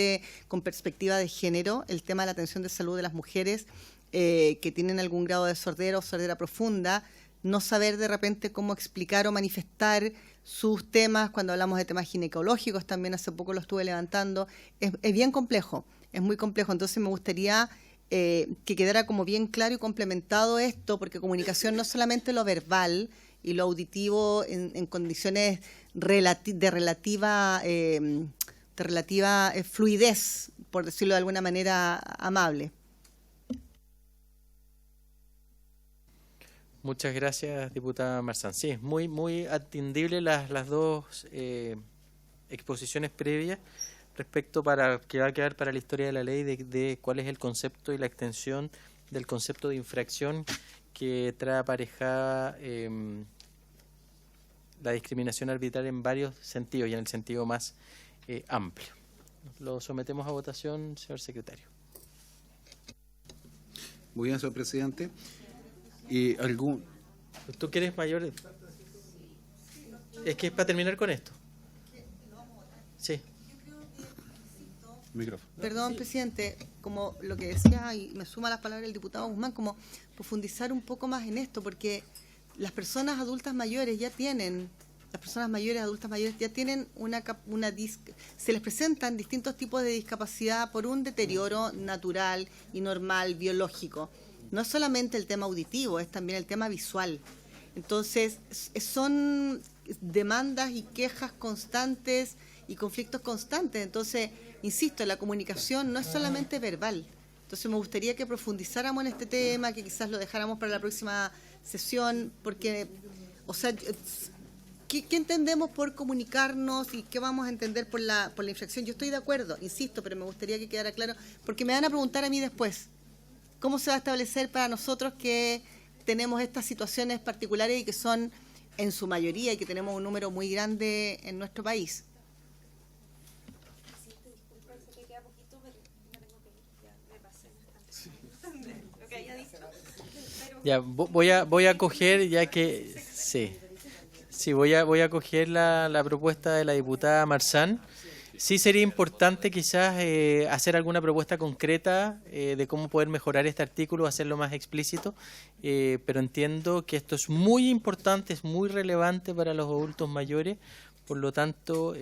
con perspectiva de género, el tema de la atención de salud de las mujeres que tienen algún grado de sordera o sordera profunda, no saber de repente cómo explicar o manifestar sus temas, cuando hablamos de temas ginecológicos, también hace poco lo estuve levantando, es bien complejo, es muy complejo, entonces me gustaría que quedara como bien claro y complementado esto, porque comunicación no es solamente lo verbal y lo auditivo en condiciones de relativa fluidez, por decirlo de alguna manera amable. Muchas gracias, diputada Marzán. Sí, es muy atendible las dos exposiciones previas respecto que va a quedar para la historia de la ley de cuál es el concepto y la extensión del concepto de infracción que trae aparejada la discriminación arbitraria en varios sentidos y en el sentido más amplio. Lo sometemos a votación, señor secretario. Muy bien, señor presidente. ¿Y algún...? ¿Tú quieres mayor? Es que es para terminar con esto. Sí. Micrófono. Perdón, presidente, como lo que decía, y me suma las palabras del diputado Guzmán, como profundizar un poco más en esto, porque las personas adultas mayores ya tienen, se les presentan distintos tipos de discapacidad por un deterioro natural y normal, biológico. No es solamente el tema auditivo, es también el tema visual. Entonces, son demandas y quejas constantes y conflictos constantes. Entonces, insisto, la comunicación no es solamente verbal. Entonces, me gustaría que profundizáramos en este tema, que quizás lo dejáramos para la próxima sesión, porque, o sea, ¿qué entendemos por comunicarnos y qué vamos a entender por la infracción? Yo estoy de acuerdo, insisto, pero me gustaría que quedara claro, porque me van a preguntar a mí después, ¿cómo se va a establecer para nosotros que tenemos estas situaciones particulares y que son en su mayoría y que tenemos un número muy grande en nuestro país? Ya, voy a coger, ya que sí, voy a coger la propuesta de la diputada Marzán. Sí sería importante quizás hacer alguna propuesta concreta de cómo poder mejorar este artículo, hacerlo más explícito, pero entiendo que esto es muy importante, es muy relevante para los adultos mayores, por lo tanto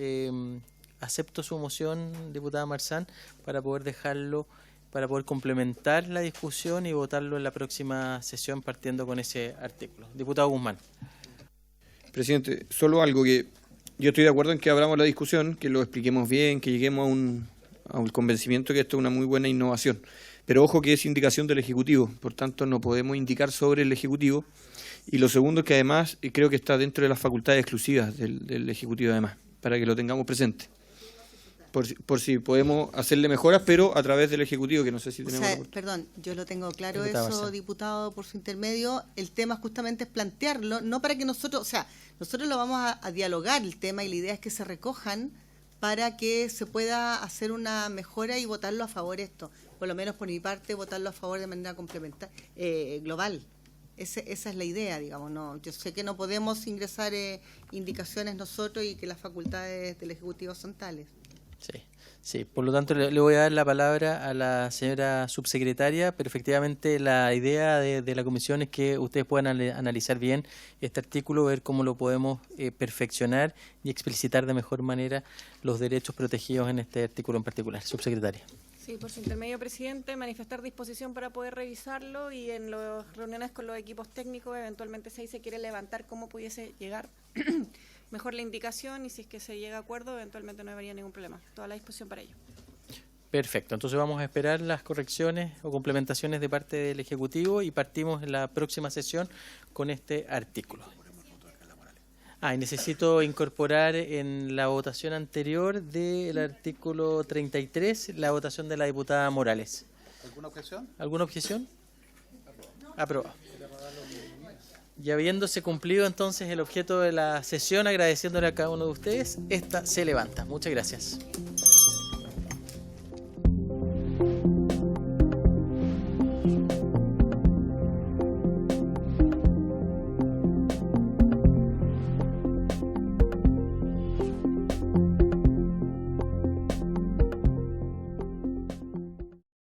acepto su moción, diputada Marzán, para poder dejarlo, para poder complementar la discusión y votarlo en la próxima sesión partiendo con ese artículo. Diputado Guzmán. Presidente, solo algo que yo estoy de acuerdo en que abramos la discusión, que lo expliquemos bien, que lleguemos a un convencimiento que esto es una muy buena innovación. Pero ojo que es indicación del Ejecutivo, por tanto no podemos indicar sobre el Ejecutivo. Y lo segundo es que además creo que está dentro de las facultades exclusivas del Ejecutivo además, para que lo tengamos presente. Por si podemos hacerle mejoras, pero a través del Ejecutivo, que no sé si tenemos... Perdón, yo lo tengo claro Diputado eso, Marzán. diputado, por su intermedio. El tema justamente es plantearlo, no para que nosotros, o sea, nosotros lo vamos a dialogar el tema y la idea es que se recojan para que se pueda hacer una mejora y votarlo a favor esto. Por lo menos por mi parte, votarlo a favor de manera complementaria, global. Esa es la idea, digamos. No, yo sé que no podemos ingresar indicaciones nosotros y que las facultades del Ejecutivo son tales. Sí, por lo tanto le voy a dar la palabra a la señora subsecretaria, pero efectivamente la idea de la comisión es que ustedes puedan analizar bien este artículo, ver cómo lo podemos perfeccionar y explicitar de mejor manera los derechos protegidos en este artículo en particular. Subsecretaria. Sí, por su intermedio, presidente, manifestar disposición para poder revisarlo y en las reuniones con los equipos técnicos, eventualmente si se quiere levantar cómo pudiese llegar mejor la indicación y si es que se llega a acuerdo, eventualmente no habría ningún problema. Toda la disposición para ello. Perfecto, entonces vamos a esperar las correcciones o complementaciones de parte del Ejecutivo y partimos en la próxima sesión con este artículo. Y necesito incorporar en la votación anterior del artículo 33 la votación de la diputada Morales. ¿Alguna objeción? ¿Alguna objeción? Aprobado. Y habiéndose cumplido entonces el objeto de la sesión, agradeciéndole a cada uno de ustedes, esta se levanta. Muchas gracias.